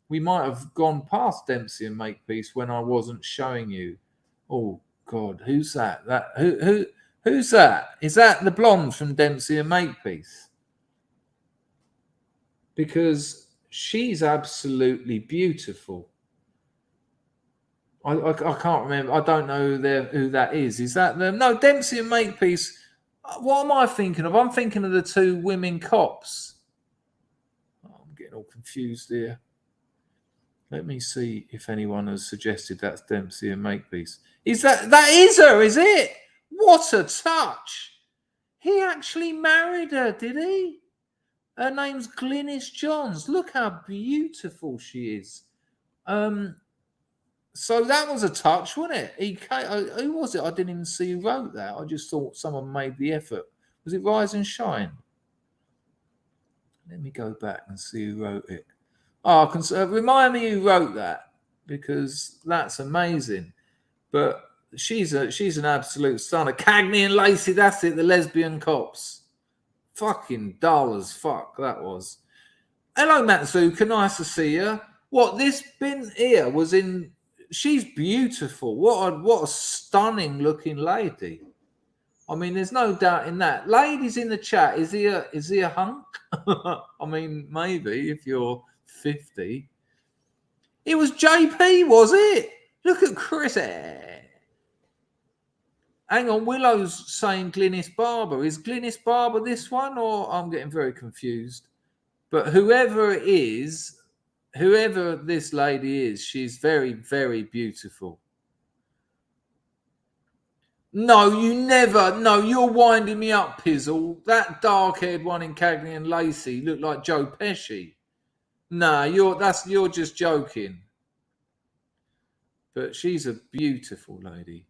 we might have gone past Dempsey and Makepeace when I wasn't showing you. Oh God, who's that? Who's that? Is that the blonde from Dempsey and Makepeace? Because she's absolutely beautiful. I can't remember. I don't know who that is. Is that them? No, Dempsey and Makepeace. What am I thinking of? I'm thinking of the 2 women cops. Oh, I'm getting all confused here. Let me see if anyone has suggested that's Dempsey and Makepeace. That is her, is it? What a touch. He actually married her, did he? Her name's Glynis Johns. Look how beautiful she is. So that was a touch, wasn't it? Who was it? I didn't even see who wrote that. I just thought someone made the effort. Was it Rise and Shine? Let me go back and see who wrote it. Oh, remind me who wrote that, because that's amazing. But she's an absolute stunner. Cagney and Lacey, that's it, the lesbian cops. Fucking dull as fuck, that was. Hello, Matsuka, nice to see you. What, this bin here was in... She's beautiful. What a stunning looking lady. I mean, there's no doubt in that. Ladies in the chat, is he a hunk? I mean, maybe if you're 50. It was JP, was it? Look at Chris. Hang on, Willow's saying Glynis Barber. Is Glynis Barber this one, or I'm getting very confused? But whoever it is, whoever this lady is, she's very, very beautiful. No, you never. No, you're winding me up, Pizzle. That dark-haired one in Cagney and Lacey looked like Joe Pesci. Nah, you're just joking. But she's a beautiful lady.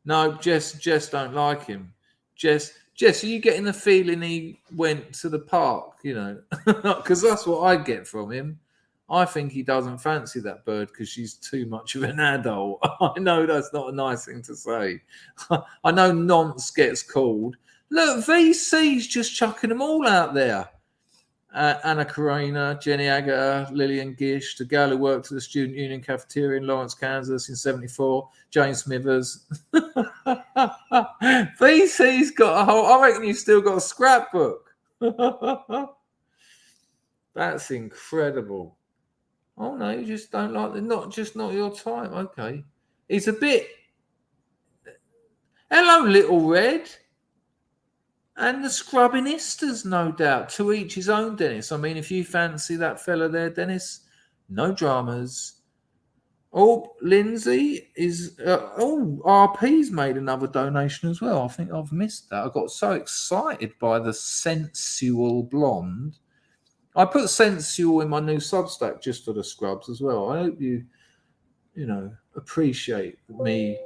No, Jess don't like him. Jess, are you getting the feeling he went to the park? You know, because that's what I get from him. I think he doesn't fancy that bird because she's too much of an adult. I know that's not a nice thing to say. I know nonce gets called. Look, VC's just chucking them all out there. Anna Karina, Jenny Agutter, Lillian Gish, the girl who worked at the Student Union cafeteria in Lawrence, Kansas in 74, Jane Smithers. VC's got a whole... I reckon you've still got a scrapbook. That's incredible. Oh no, you just don't like not your type. Okay. It's a bit... Hello, Little Red. And the Scrubbinisters, no doubt. To each his own, Dennis. I mean, if you fancy that fella there, Dennis, no dramas. Oh, Lindsay is... RP's made another donation as well. I think I've missed that. I got so excited by the sensual blonde. I put sensual in my new Substack just for the scrubs as well. I hope you appreciate me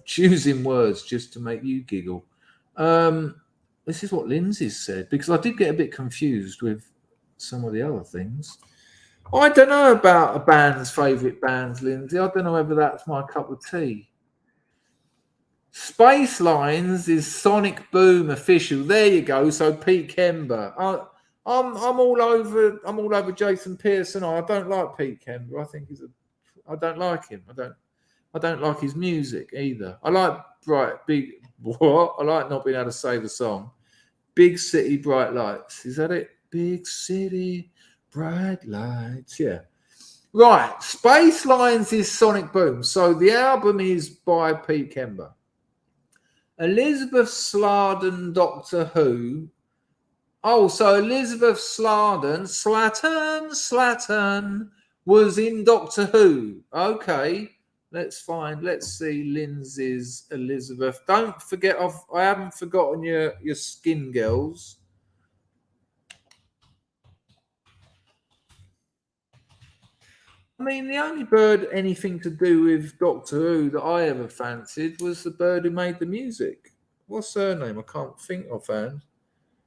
choosing words just to make you giggle. This is what Lindsay said, because I did get a bit confused with some of the other things. I don't know about a band's favourite bands, Lindsay. I don't know whether that's my cup of tea. Space Lines is Sonic Boom official. There you go. So Pete Kember. I'm all over Jason Pearson. I don't like Pete Kember. I think I don't like him. I don't like his music either. I like I like not being able to say the song. Big City Bright Lights. Is that it? Big City Bright Lights. Yeah. Right. Space Lines is Sonic Boom. So the album is by Pete Kember. Elizabeth Sladen, Doctor Who. Oh, so Elizabeth Sladen was in Doctor Who. Okay. Let's see Lindsay's Elizabeth. Don't forget, I haven't forgotten your skin girls. I mean, the only bird anything to do with Doctor Who that I ever fancied was the bird who made the music. What's her name? I can't think offhand.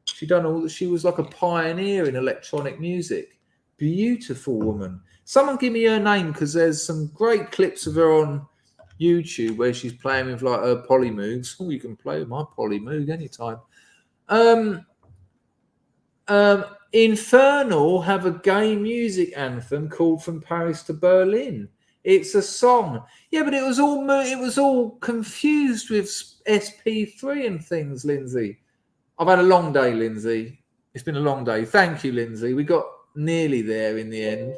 She was like a pioneer in electronic music. Beautiful woman. Someone give me her name, because there's some great clips of her on YouTube where she's playing with like her polymoogs. Oh, you can play with my polymoog anytime. Infernal have a gay music anthem called From Paris to Berlin. It's a song. Yeah, but it was all confused with SP3 and things, Lindsay. I've had a long day, Lindsay. It's been a long day. Thank you, Lindsay. We got nearly there in the end,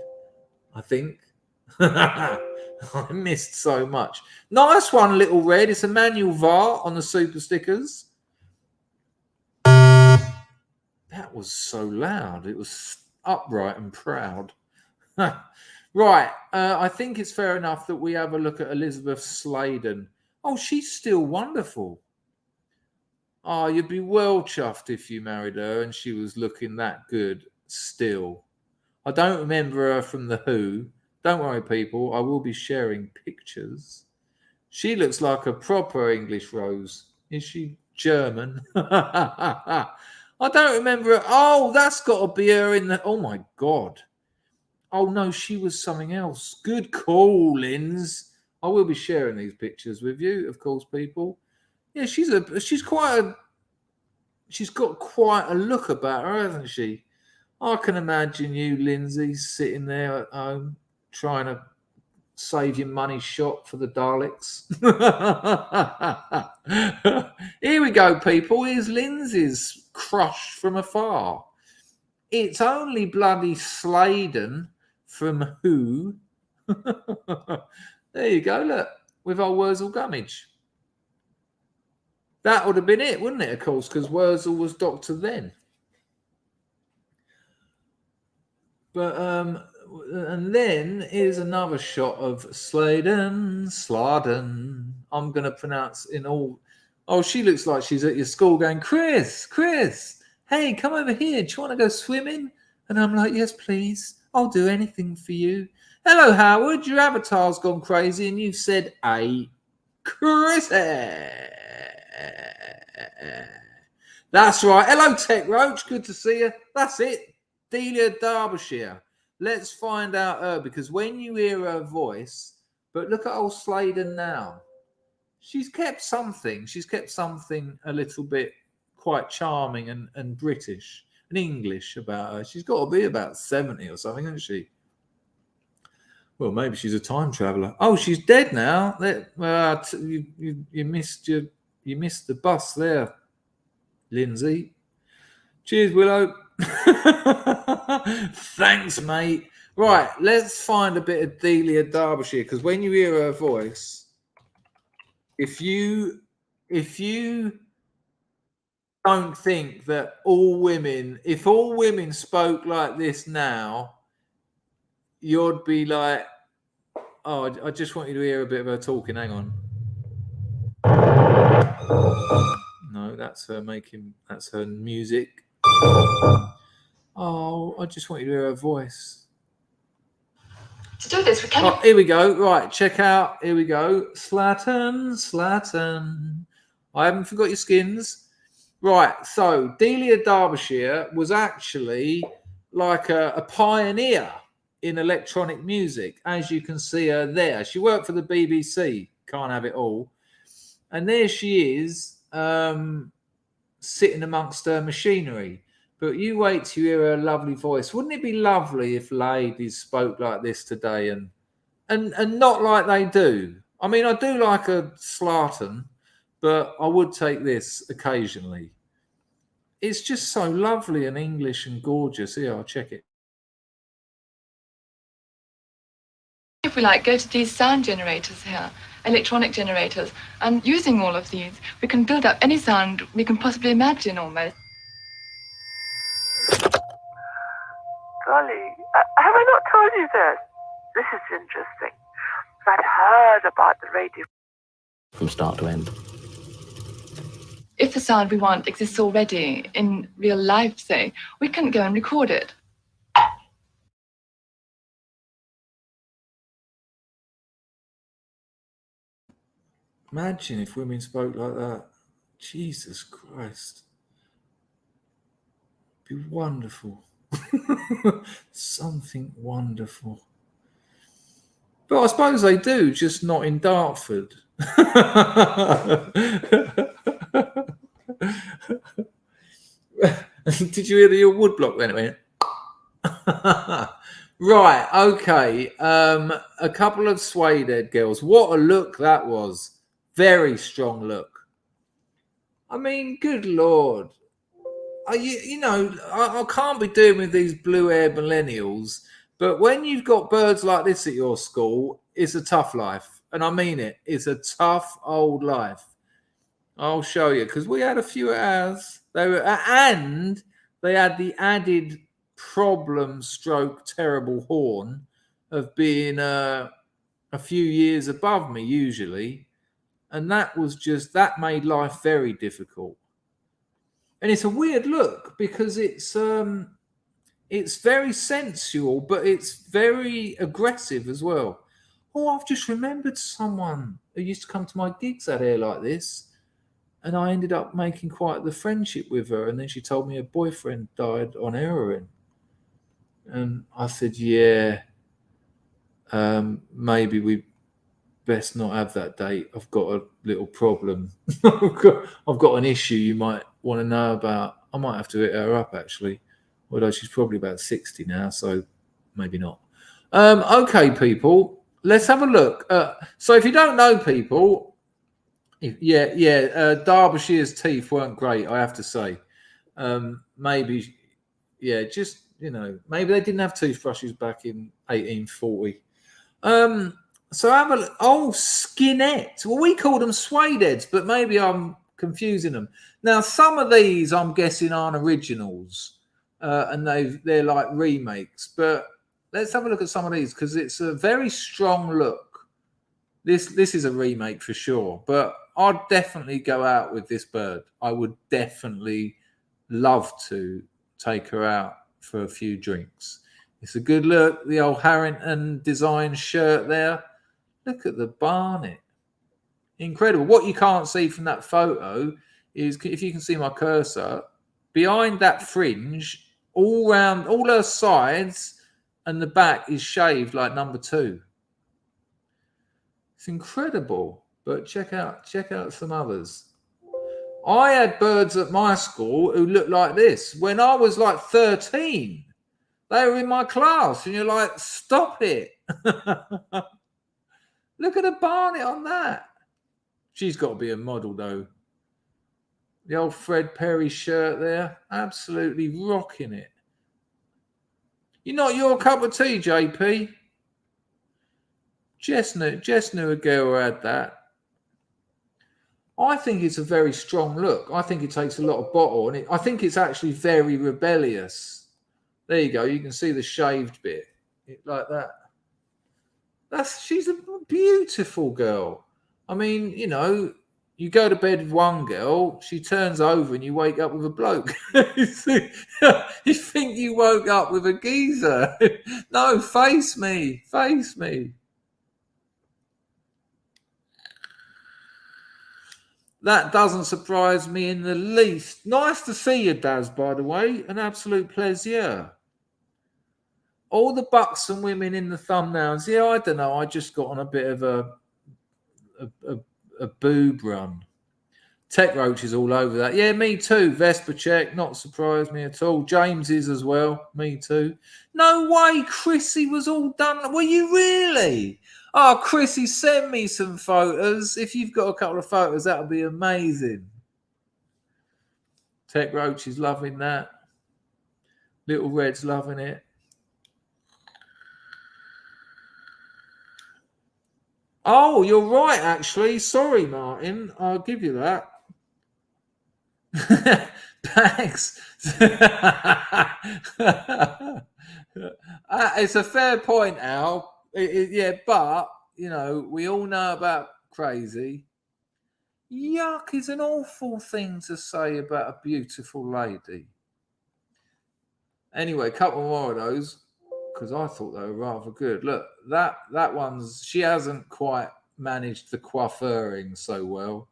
I think. I missed so much. Nice one, Little Red. It's Emmanuel Var on the super stickers. That was so loud. It was upright and proud. Right. I think it's fair enough that we have a look at Elizabeth Sladen. Oh, she's still wonderful. Oh, you'd be well chuffed if you married her and she was looking that good still. I don't remember her from The Who. Don't worry, people. I will be sharing pictures. She looks like a proper English Rose. Is she German? I don't remember her. Oh, that's got to be her in the... Oh, my God. Oh, no, she was something else. Good call, Linz. I will be sharing these pictures with you, of course, people. Yeah, she's got quite a look about her, hasn't she? I can imagine you, Lindsay, sitting there at home trying to save your money shop for the Daleks. Here we go, people. Here's Lindsay's crush from afar. It's only bloody Sladen from Who. There you go, look, with our Wurzel Gummidge. That would have been it, wouldn't it, of course, because Wurzel was Doctor then. But and then here's another shot of Sladen. I'm going to pronounce in all. Oh, she looks like she's at your school going, Chris, hey, come over here. Do you want to go swimming? And I'm like, yes, please. I'll do anything for you. Hello, Howard. Your avatar's gone crazy and you've said, hey, Chris. That's right. Hello, Tech Roach. Good to see you. That's it. Delia Derbyshire. Let's find out her, because when you hear her voice, but look at old Sladen now. She's kept something. She's kept something a little bit quite charming and British and English about her. She's got to be about 70 or something, hasn't she? Well, maybe she's a time traveller. Oh, she's dead now. You missed the bus there, Lindsay. Cheers, Willow. Thanks, mate. Right, let's find a bit of Delia Derbyshire, because when you hear her voice, if you don't think that if all women spoke like this now, you'd be like, oh, I just want you to hear a bit of her talking. Hang on. No, that's her music. Oh, I just want you to hear her voice. To do this, here we go. Right, check out. Here we go. Slatten. I haven't forgot your skins. Right, so Delia Derbyshire was actually like a pioneer in electronic music, as you can see her there. She worked for the BBC, can't have it all. And there she is, sitting amongst her machinery. But you wait till you hear her lovely voice. Wouldn't it be lovely if ladies spoke like this today and not like they do? I mean, I do like a Slarton, but I would take this occasionally. It's just so lovely and English and gorgeous. Here, I'll check it. If we like, go to these sound generators here, electronic generators, and using all of these, we can build up any sound we can possibly imagine almost. Golly, have I not told you this? This is interesting. I'd heard about the radio from start to end. If the sound we want exists already in real life, say, we can go and record it. Imagine if women spoke like that. Jesus Christ. It'd be wonderful. Something wonderful. But I suppose they do, just not in Dartford. Did you hear your woodblock then? It went. Right, okay. A couple of suede girls. What a look that was. Very strong look. I mean, good Lord. I can't be doing with these blue-haired millennials, but when you've got birds like this at your school, it's a tough life. And I mean it. It's a tough old life. I'll show you, because we had a few at ours. And they had the added problem stroke terrible horn of being a few years above me usually. And that made life very difficult. And it's a weird look because it's very sensual, but it's very aggressive as well. Oh, I've just remembered someone who used to come to my gigs had hair like this. And I ended up making quite the friendship with her. And then she told me her boyfriend died on heroin. And I said, yeah, maybe we best not have that date. I've got a little problem. I've got an issue you might want to know about. I might have to hit her up, actually. Although she's probably about 60 now, so maybe not. Okay, people, let's have a look. So if you don't know people, Derbyshire's teeth weren't great, I have to say. Maybe, just, maybe they didn't have toothbrushes back in 1840. So have a look. Oh, skinheads. Well, we call them suede heads, but maybe I'm confusing them. Now, some of these I'm guessing aren't originals, and they're like remakes. But let's have a look at some of these because it's a very strong look. This is a remake for sure, but I'd definitely go out with this bird. I would definitely love to take her out for a few drinks. It's a good look. The old Harrington design shirt there. Look at the barnet. Incredible. What you can't see from that photo is, if you can see my cursor, behind that fringe, all round, all her sides and the back is shaved like number 2. It's incredible. But check out some others. I had birds at my school who looked like this. When I was like 13, they were in my class and you're like, stop it. Look at the barnet on that. She's got to be a model, though. The old Fred Perry shirt there. Absolutely rocking it. You're not your cup of tea, JP. Jess knew a girl who had that. I think it's a very strong look. I think it takes a lot of bottle. And I think it's actually very rebellious. There you go. You can see the shaved bit. Like that. She's a beautiful girl. I mean, you go to bed with one girl, she turns over and you wake up with a bloke. You think you woke up with a geezer. No, face me. That doesn't surprise me in the least. Nice to see you, Daz, by the way. An absolute pleasure. All the buxom women in the thumbnails. Yeah, I don't know. I just got on a bit of a boob run. Tech Roach is all over that. Yeah, me too. Vespa check. Not surprised me at all. James is as well. Me too. No way. Chrissy was all done. Were you really? Oh, Chrissy, send me some photos. If you've got a couple of photos, that would be amazing. Tech Roach is loving that. Little Red's loving it. Oh, you're right, actually. Sorry, Martin. I'll give you that. Thanks. It's a fair point, Al. Yeah, but, you know, we all know about crazy. Yuck is an awful thing to say about a beautiful lady. Anyway, a couple more of those, because I thought they were rather good. Look, that one's, she hasn't quite managed the coiffeuring so well.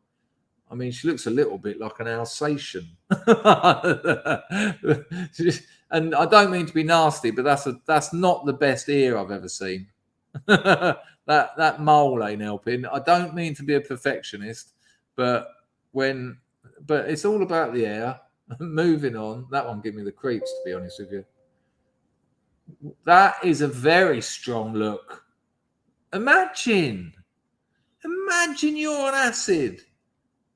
I mean, she looks a little bit like an Alsatian. And I don't mean to be nasty, but that's not the best ear I've ever seen. that mole ain't helping. I don't mean to be a perfectionist, but it's all about the hair. Moving on. That one gave me the creeps, to be honest with you. That is a very strong look. Imagine you're on acid.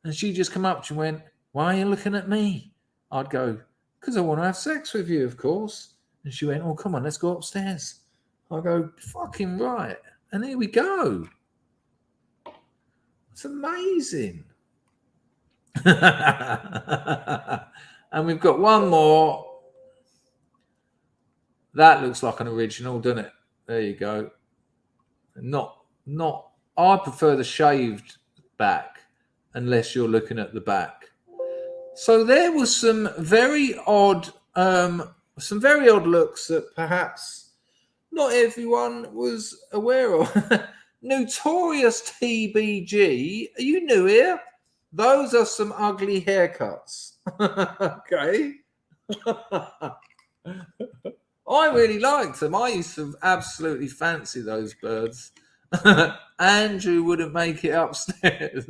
And she just come up to you and went, "Why are you looking at me?" I'd go, "Because I want to have sex with you, of course." And she went, "Oh, come on, let's go upstairs." I go, "Fucking right." And here we go. It's amazing. And we've got one more. That looks like an original, doesn't it? There you go. Not. I prefer the shaved back. Unless you're looking at the back. So there was some very odd looks that perhaps not everyone was aware of. Notorious TBG. Are you new here? Those are some ugly haircuts. Okay. I really liked them. I used to absolutely fancy those birds. Andrew wouldn't make it upstairs.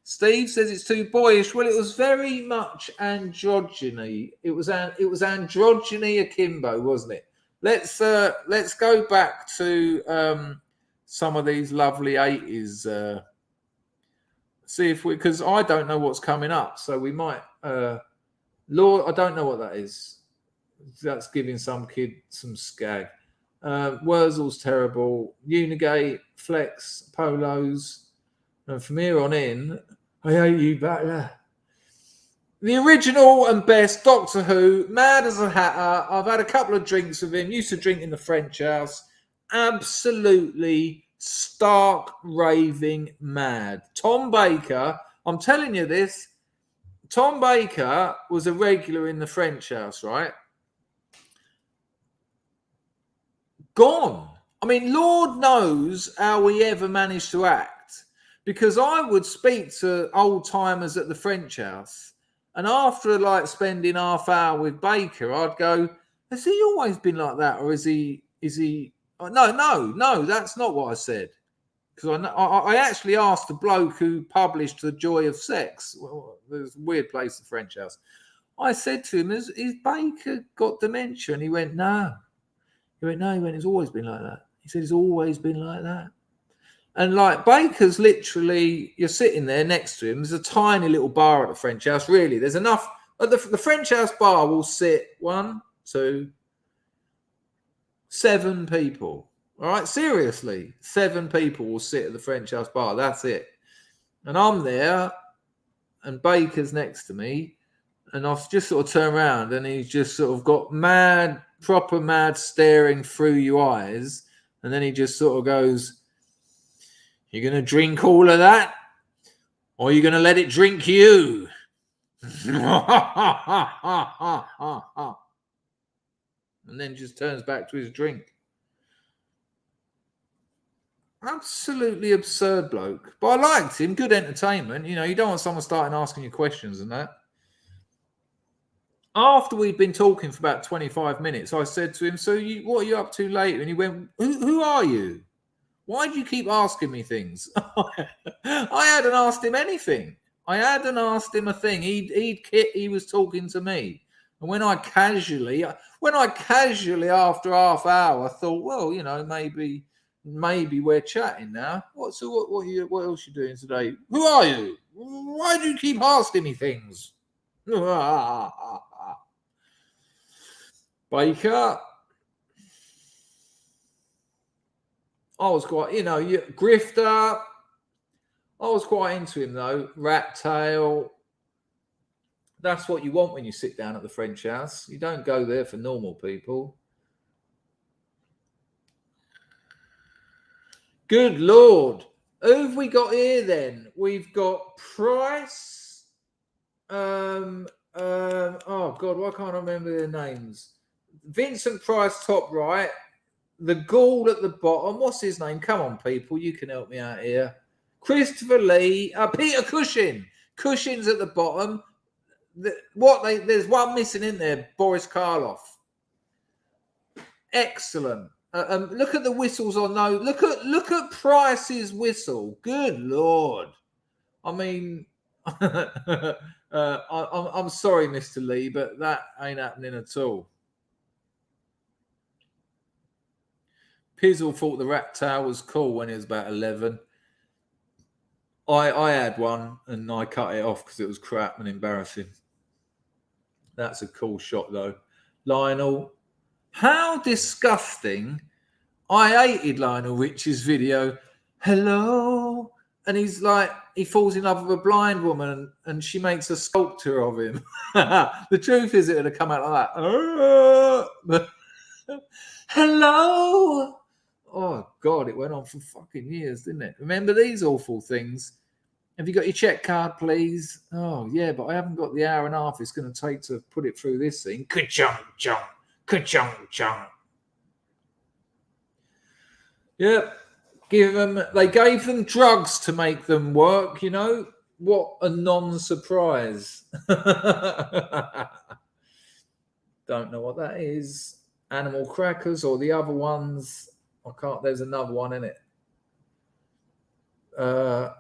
Steve says it's too boyish. Well, it was very much androgyny. It was androgyny akimbo, wasn't it? Let's go back to some of these lovely 80s. See if because I don't know what's coming up, so we might. Lord, I don't know what that is. That's giving some kid some skag. Wurzel's terrible. Unigate, Flex, Polos. And from here on in, I hate you, Butler. The original and best Doctor Who, mad as a hatter. I've had a couple of drinks with him. Used to drink in the French house. Absolutely stark raving mad. Tom Baker, I'm telling you this. Tom Baker was a regular in the French house, right? Gone. I mean, Lord knows how we ever managed to act, because I would speak to old timers at the French house, and after like spending half hour with Baker, I'd go, "Has he always been like that, or is he? Oh, no, that's not what I said." Because I actually asked the bloke who published The Joy of Sex. Well, there's a weird place, the French house. I said to him, "Has Baker got dementia?" And he went, "No." He went, "No." He went, "It's always been like that." He said, "It's always been like that." And like Baker's literally, you're sitting there next to him. There's a tiny little bar at the French house. Really, there's enough. At the French house bar will sit 1, 2, 7 people. All right, seriously, 7 people will sit at the French house bar. That's it. And I'm there, and Baker's next to me, and I've just sort of turned around, and he's just sort of got mad, proper mad staring through your eyes, and then he just sort of goes, "You're going to drink all of that, or you're going to let it drink you?" And then just turns back to his drink. Absolutely absurd bloke. But I liked him. Good entertainment. You know, you don't want someone starting asking you questions and that. After we'd been talking for about 25 minutes, I said to him, so what are you up to later? And he went, who are you? Why do you keep asking me things? I hadn't asked him anything. I hadn't asked him a thing. He was talking to me. And when I casually after half hour thought, well, you know, maybe we're chatting now. What else you doing today? Who are you? Why do you keep asking me things? Baker. I was quite, you know, grifter. I was quite into him though. Rat tail. That's what you want when you sit down at the French house. You don't go there for normal people. Good Lord. Who have we got here then? We've got Price. Oh God, why can't I remember their names? Vincent Price, top right. The Gaul at the bottom. What's his name? Come on, people. You can help me out here. Christopher Lee. Peter Cushing. Cushing's at the bottom. There's one missing in there. Boris Karloff. Excellent. Look at the whistles on those. Look at Price's whistle. Good Lord. I mean, I'm sorry, Mr. Lee, but that ain't happening at all. Pizzle thought the rat tail was cool when he was about 11. I had one and I cut it off because it was crap and embarrassing. That's a cool shot though. Lionel, how disgusting. I hated Lionel Richie's video. Hello. And he's like, he falls in love with a blind woman and she makes a sculpture of him. The truth is it would have come out like that. Hello. Oh, God, it went on for fucking years, didn't it? Remember these awful things? Have you got your check card, please? Oh, yeah, but I haven't got the hour and a half it's going to take to put it through this thing. Ka-chunk, chunk. Ka-chunk, chunk. Yep. They gave them drugs to make them work, you know? What a non-surprise. Don't know what that is. Animal crackers or the other ones. I can't. There's another one in it. I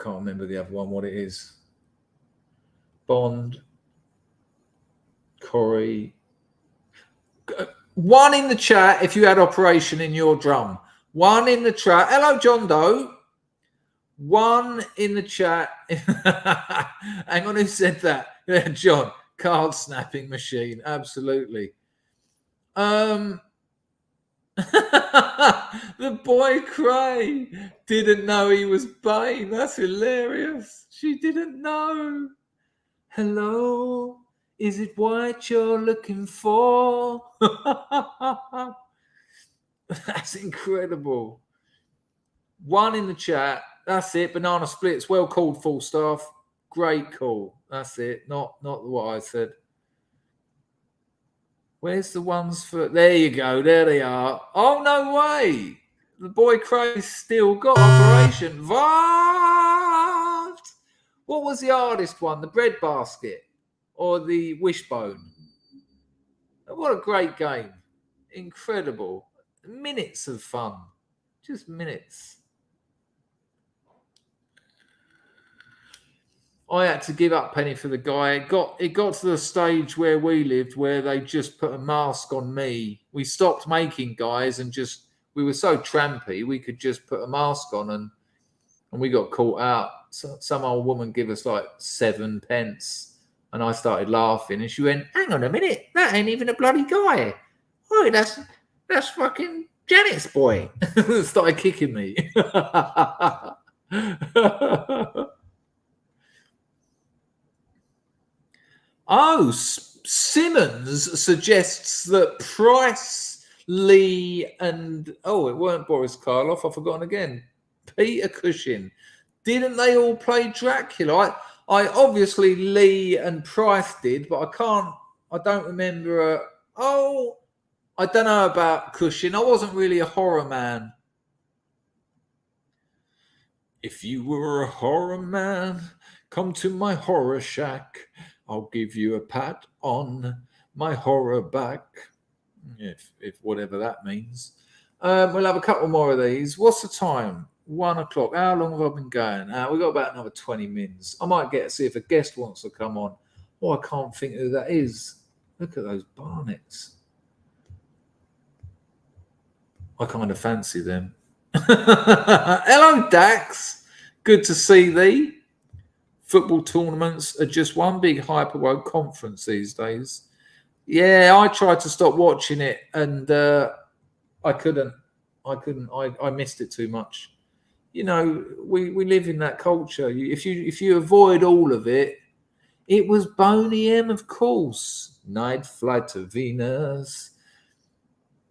can't remember the other one. What it is? Bond. Corey. One in the chat if you had operation in your drum. One in the chat. Hello, John Doe. One in the chat. Hang on, who said that? Yeah, John. Card snapping machine. Absolutely. The boy Cray didn't know he was Bane. That's hilarious. She didn't know. Hello, is it what you're looking for? That's incredible. One in the chat. That's it. Banana splits. Well called, full staff. Great call. That's it. Not what I said. Where's the ones for... There you go. There they are. Oh, no way. The boy Craig's still got operation. What? What was the hardest one? The bread basket or the wishbone? What a great game. Incredible. Minutes of fun. Just minutes. I had to give up Penny for the guy. It got to the stage where we lived where they just put a mask on me. We stopped making guys and just, we were so trampy, we could just put a mask on and we got caught out. So some old woman gave us like 7 pence and I started laughing and she went, hang on a minute, that ain't even a bloody guy. Oh, that's fucking Janet's boy. Started kicking me. Oh, Simmons suggests that Price, Lee, and... Oh, it weren't Boris Karloff. I've forgotten again. Peter Cushing. Didn't they all play Dracula? I obviously Lee and Price did, but I don't remember... I I don't know about Cushing. I wasn't really a horror man. If you were a horror man, come to my horror shack. I'll give you a pat on my horror back. If whatever that means. We'll have a couple more of these. What's the time? 1 o'clock. How long have I been going? We've got about another 20 minutes. I might see if a guest wants to come on. Oh, I can't think who that is. Look at those Barnets. I kind of fancy them. Hello, Dax. Good to see thee. Football tournaments are just one big hyperwoke conference these days. Yeah, I tried to stop watching it and I couldn't. I missed it too much. You know, we live in that culture. If you avoid all of it, it was Boney M, of course. Night Flight to Venus.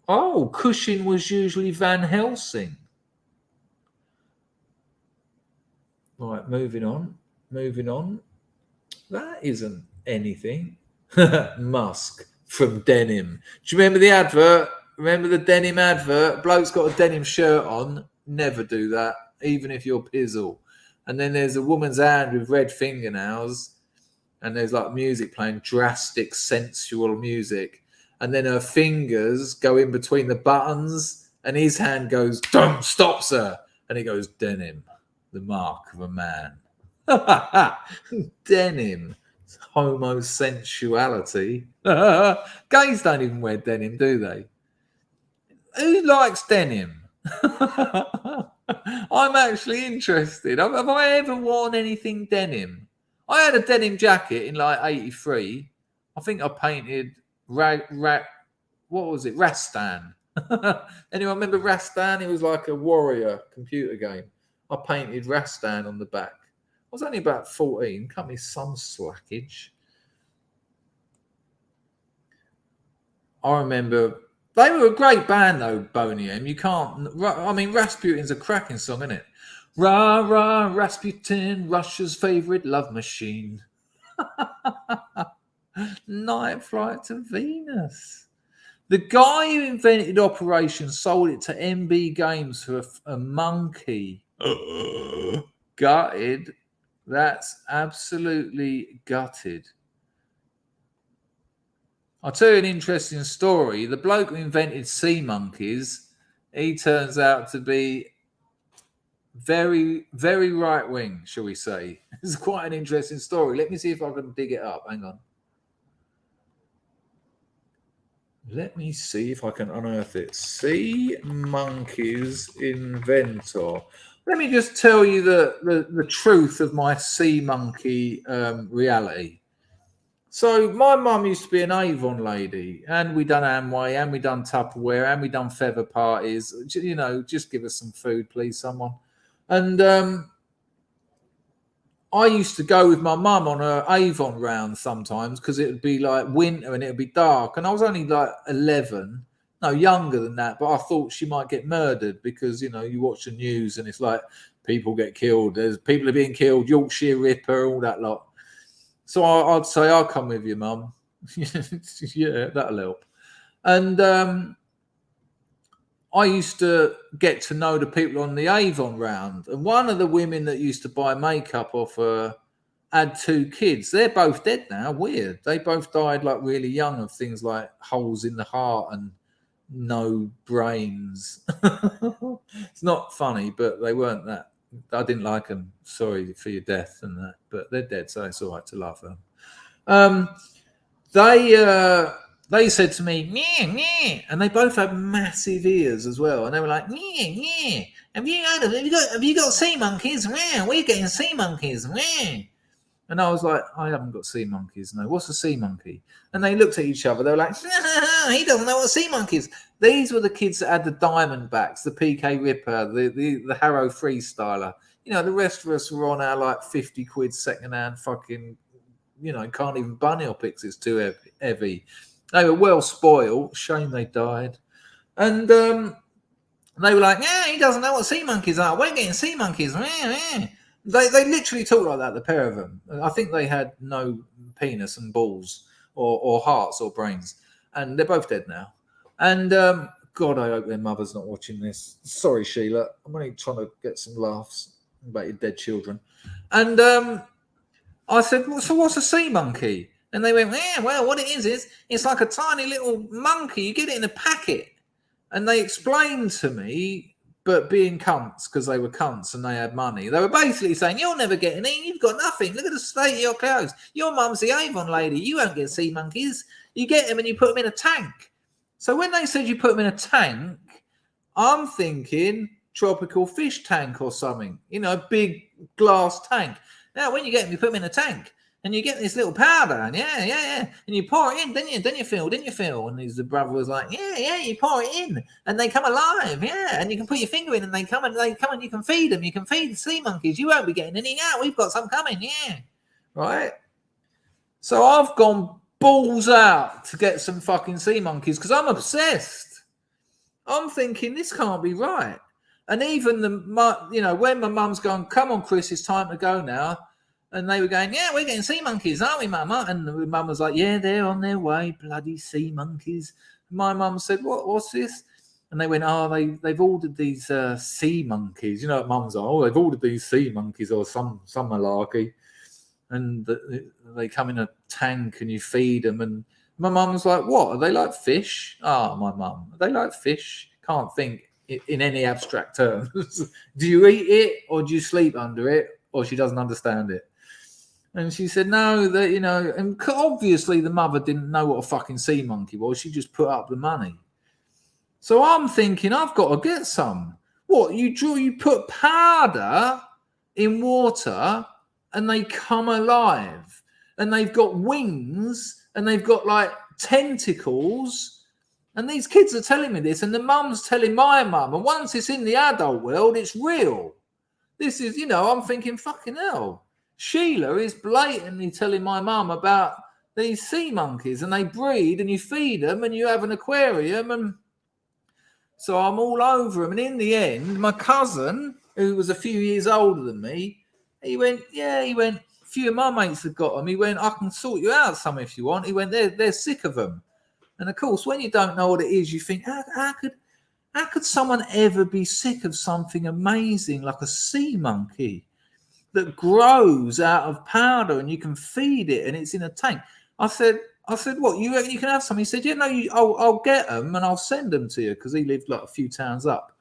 Oh, Cushing was usually Van Helsing. Right, moving on. That isn't anything. Musk from Denim. Do you remember the advert? Remember the denim advert? Bloke's got a denim shirt on. Never do that, even if you're pizzle. And then there's a woman's hand with red fingernails, and there's like music playing, drastic, sensual music. And then her fingers go in between the buttons, and his hand goes, dum, stops her. And he goes, denim, the mark of a man. Denim. Homosexuality. Gays don't even wear denim, do they? Who likes denim? I'm actually interested. Have I ever worn anything denim? I had a denim jacket in like 83. I think I painted what was it? Rastan. Anyone remember Rastan? It was like a warrior computer game. I painted Rastan on the back. I was only about 14. Cut me some slackage. I remember they were a great band though, Boney M. You can't. I mean, Rasputin's a cracking song, isn't it? Rah rah, Rasputin, Russia's favorite love machine. Night Flight to Venus. The guy who invented Operation sold it to MB Games for a monkey. Gutted. That's absolutely gutted. I'll tell you an interesting story. The bloke who invented sea monkeys, he turns out to be very, very right-wing, shall we say. It's quite an interesting story. Let me see if I can dig it up. Hang on. Let me see if I can unearth it. Sea monkeys inventor. Let me just tell you the truth of my sea monkey reality. So my mum used to be an Avon lady, and we done Amway, and we done Tupperware, and we done feather parties. You know, just give us some food, please, someone. And I used to go with my mum on her Avon round sometimes because it would be like winter and it would be dark. And I was only like 11, no, younger than that. But I thought she might get murdered because, you know, you watch the news and it's like people get killed. There's people are being killed, Yorkshire Ripper, all that lot. So I'd say, I'll come with you, mum. Yeah, that'll help. And I used to get to know the people on the Avon round. And one of the women that used to buy makeup off her had 2 kids. They're both dead now. Weird. They both died like really young of things like holes in the heart and no brains. It's not funny, but they weren't that. I didn't like them. Sorry for your death and that. But they're dead, so it's all right to laugh at them. They said to me, "Nyeh, nyeh," and they both had massive ears as well. And they were like, "Nyeh, nyeh. Have you got sea monkeys? We're getting sea monkeys." And I was like, "I haven't got sea monkeys. No, what's a sea monkey?" And they looked at each other. They were like, "He doesn't know what a sea monkey is." These were the kids that had the Diamondbacks, the PK Ripper, the Harrow Freestyler. You know, the rest of us were on our like 50 quid secondhand fucking, you know, can't even bunny picks. It's too heavy. They were well spoiled. Shame they died. And they were like, "Yeah, he doesn't know what sea monkeys are. We're getting sea monkeys." They literally talked like that, the pair of them. I think they had no penis and balls or hearts or brains. And they're both dead now. And God, I hope their mother's not watching this. Sorry, Sheila. I'm only trying to get some laughs about your dead children. And I said, so what's a sea monkey? And they went, yeah, well, what it is it's like a tiny little monkey. You get it in a packet. And they explained to me, but being cunts, because they were cunts and they had money, they were basically saying, you'll never get any, you've got nothing. Look at the state of your clothes. Your mum's the Avon lady. You won't get sea monkeys. You get them and you put them in a tank. So when they said you put them in a tank, I'm thinking tropical fish tank or something, a big glass tank. Now, when you get them, you put them in a tank. And you get this little powder, and yeah. And you pour it in, then you feel. And the brother was like, yeah, you pour it in, and they come alive, yeah. And you can put your finger in, and they come and you can feed them. You can feed the sea monkeys. You won't be getting any out. We've got some coming, yeah. Right? So I've gone balls out to get some fucking sea monkeys because I'm obsessed. I'm thinking this can't be right. And even when my mum's going, come on, Chris, it's time to go now. And they were going, yeah, we're getting sea monkeys, aren't we, Mama? And the mum was like, yeah, they're on their way, bloody sea monkeys. And my mum said, what's this? And they went, they've ordered these sea monkeys. You know what mums are? They've ordered these sea monkeys or some malarkey. And they come in a tank and you feed them. And my mum was like, what? Are they like fish? My mum, are they like fish? Can't think in any abstract terms. Do you eat it or do you sleep under it? Or she doesn't understand it. And she said, no, and obviously the mother didn't know what a fucking sea monkey was. She just put up the money. So I'm thinking, I've got to get some. What, you put powder in water and they come alive. And they've got wings and they've got like tentacles. And these kids are telling me this and the mum's telling my mum. And once it's in the adult world, it's real. This is, I'm thinking, fucking hell. Sheila is blatantly telling my mum about these sea monkeys and they breed and you feed them and you have an aquarium. And so I'm all over them. And in the end, my cousin, who was a few years older than me, he went, a few of my mates have got them. He went, I can sort you out some if you want. He went, they're sick of them. And of course, when you don't know what it is, you think, how could someone ever be sick of something amazing like a sea monkey that grows out of powder and you can feed it and it's in a tank? I said, what, you reckon you can have some? He said, I'll get them and I'll send them to you because he lived like a few towns up.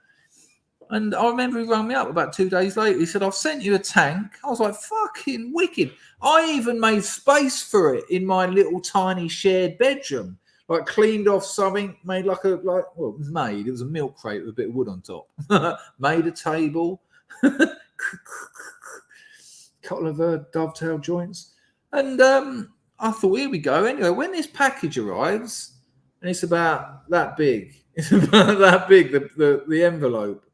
And I remember he rang me up about 2 days later. He said, I've sent you a tank. I was like, fucking wicked. I even made space for it in my little tiny shared bedroom. Like cleaned off something, made it was a milk crate with a bit of wood on top. Made a table, couple of dovetail joints. And I thought, here we go. Anyway, when this package arrives, and it's about that big, the envelope.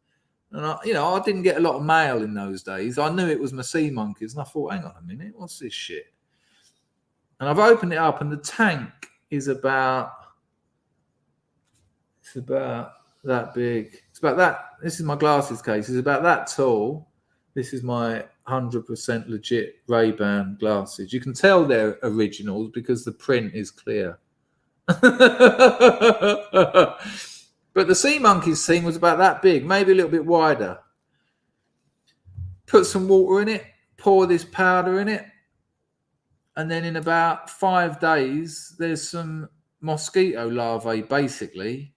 And I didn't get a lot of mail in those days. I knew it was my sea monkeys. And I thought, hang on a minute, what's this shit? And I've opened it up and the tank is about that big. It's about that. This is my glasses case. It's about that tall. This is my 100% legit Ray-Ban glasses. You can tell they're originals because the print is clear. But the sea monkeys thing was about that big, maybe a little bit wider. Put some water in it, pour this powder in it, and then in about 5 days, there's some mosquito larvae, basically,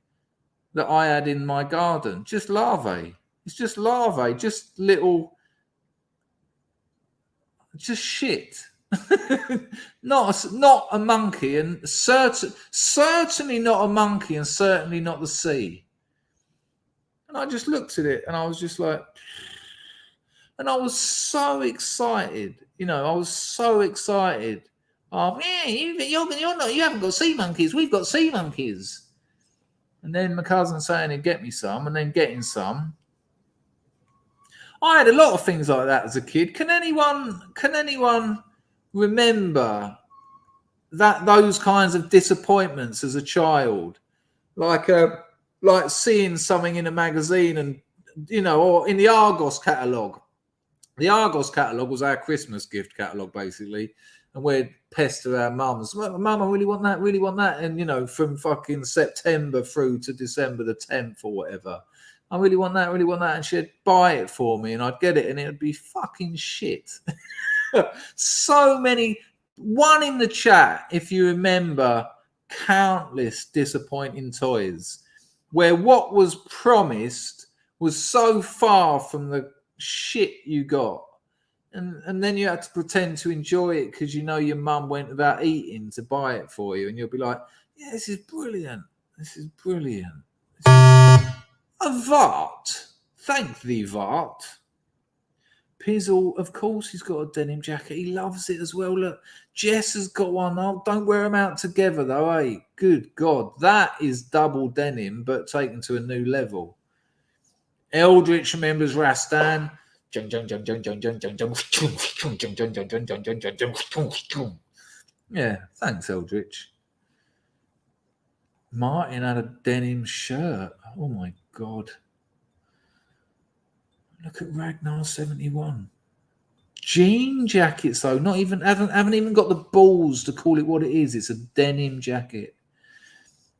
that I had in my garden. Just larvae. It's just larvae, just little, just shit. Not a monkey, and certainly not a monkey, and certainly not the sea. And I just looked at it, and I was just like, and I was so excited. I was so excited. Oh, yeah, you haven't got sea monkeys. We've got sea monkeys. And then my cousin saying he'd get me some, and then getting some. I had a lot of things like that as a kid. Can anyone remember those kinds of disappointments as a child? Like seeing something in a magazine and, or in the Argos catalogue. The Argos catalogue was our Christmas gift catalogue, basically. and we'd pester our mums. Well, Mum, I really want that. And, you know, from fucking September through to December the 10th or whatever, I really want that. And she'd buy it for me and I'd get it and it'd be fucking shit. So many. One in the chat, if you remember, countless disappointing toys where what was promised was so far from the shit you got. And then you had to pretend to enjoy it because you know your mum went without eating to buy it for you. And you'll be like, yeah, this is brilliant. A Vart. Thank thee, Vart. Pizzle, of course, he's got a denim jacket. He loves it as well. Look, Jess has got one. Oh, don't wear them out together, though, eh? Good God. That is double denim, but taken to a new level. Eldritch remembers Rastan. Yeah, thanks, Eldritch. Martin had a denim shirt. Oh, my God. Look at Ragnar 71. Jean jackets, though, haven't even got the balls to call it what it is. It's a denim jacket.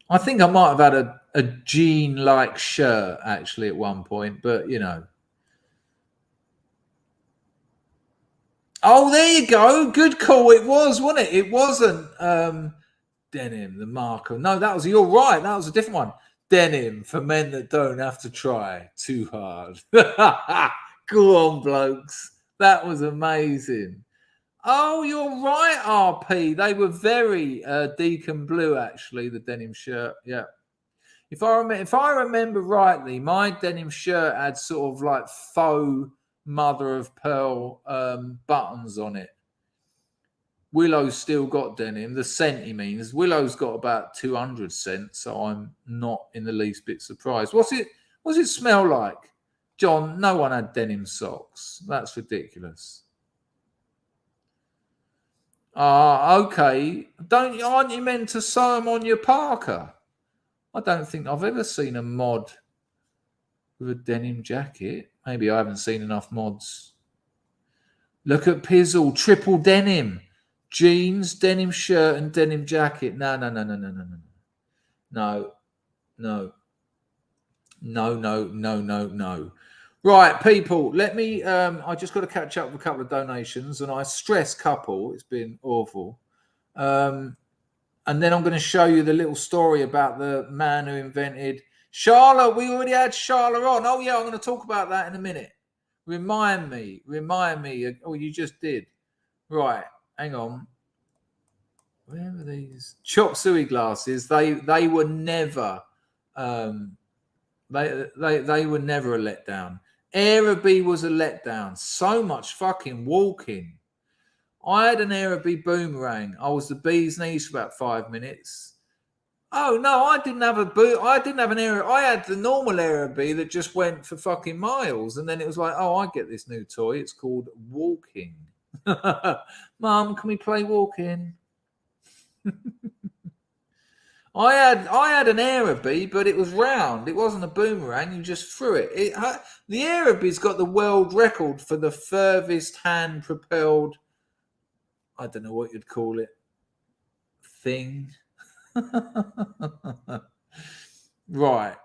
I think I might have had a jean-like shirt, actually, at one point, but, you know. Oh, there you go. Good call. It was, wasn't it? It wasn't denim, the marker. No, you're right. That was a different one. Denim for men that don't have to try too hard. Go on, blokes. That was amazing. Oh, you're right, RP. They were very deacon blue, actually, the denim shirt. Yeah. If I remember rightly, my denim shirt had sort of like faux mother of pearl buttons on it. Willow's still got denim. The cent, he means. Willow's got about 200 cents, so I'm not in the least bit surprised. What's it smell like? John, no one had denim socks. That's ridiculous. Okay. Aren't you meant to sew them on your parka? I don't think I've ever seen a mod with a denim jacket. Maybe I haven't seen enough mods. Look at Pizzle, triple denim. Jeans, denim shirt, and denim jacket. No. Right, people, let me, I just got to catch up with a couple of donations, and I stress couple, it's been awful. And then I'm going to show you the little story about the man who invented Charlotte. We already had Charlotte on. Oh, yeah, I'm going to talk about that in a minute. Remind me. Oh, you just did. Right. Hang on. Where were these? Chop suey glasses. They were never they were never a letdown. Araby was a letdown. So much fucking walking. I had an Araby boomerang. I was the bee's knees for about 5 minutes. Oh no, I didn't have an Araby. I had the normal Araby that just went for fucking miles, and then it was like, oh, I get this new toy. It's called walking. Mum, can we play walking? I had an Araby, but it was round. It wasn't a boomerang. You just threw it. The Araby's got the world record for the furthest hand-propelled, I don't know what you'd call it, thing. Right.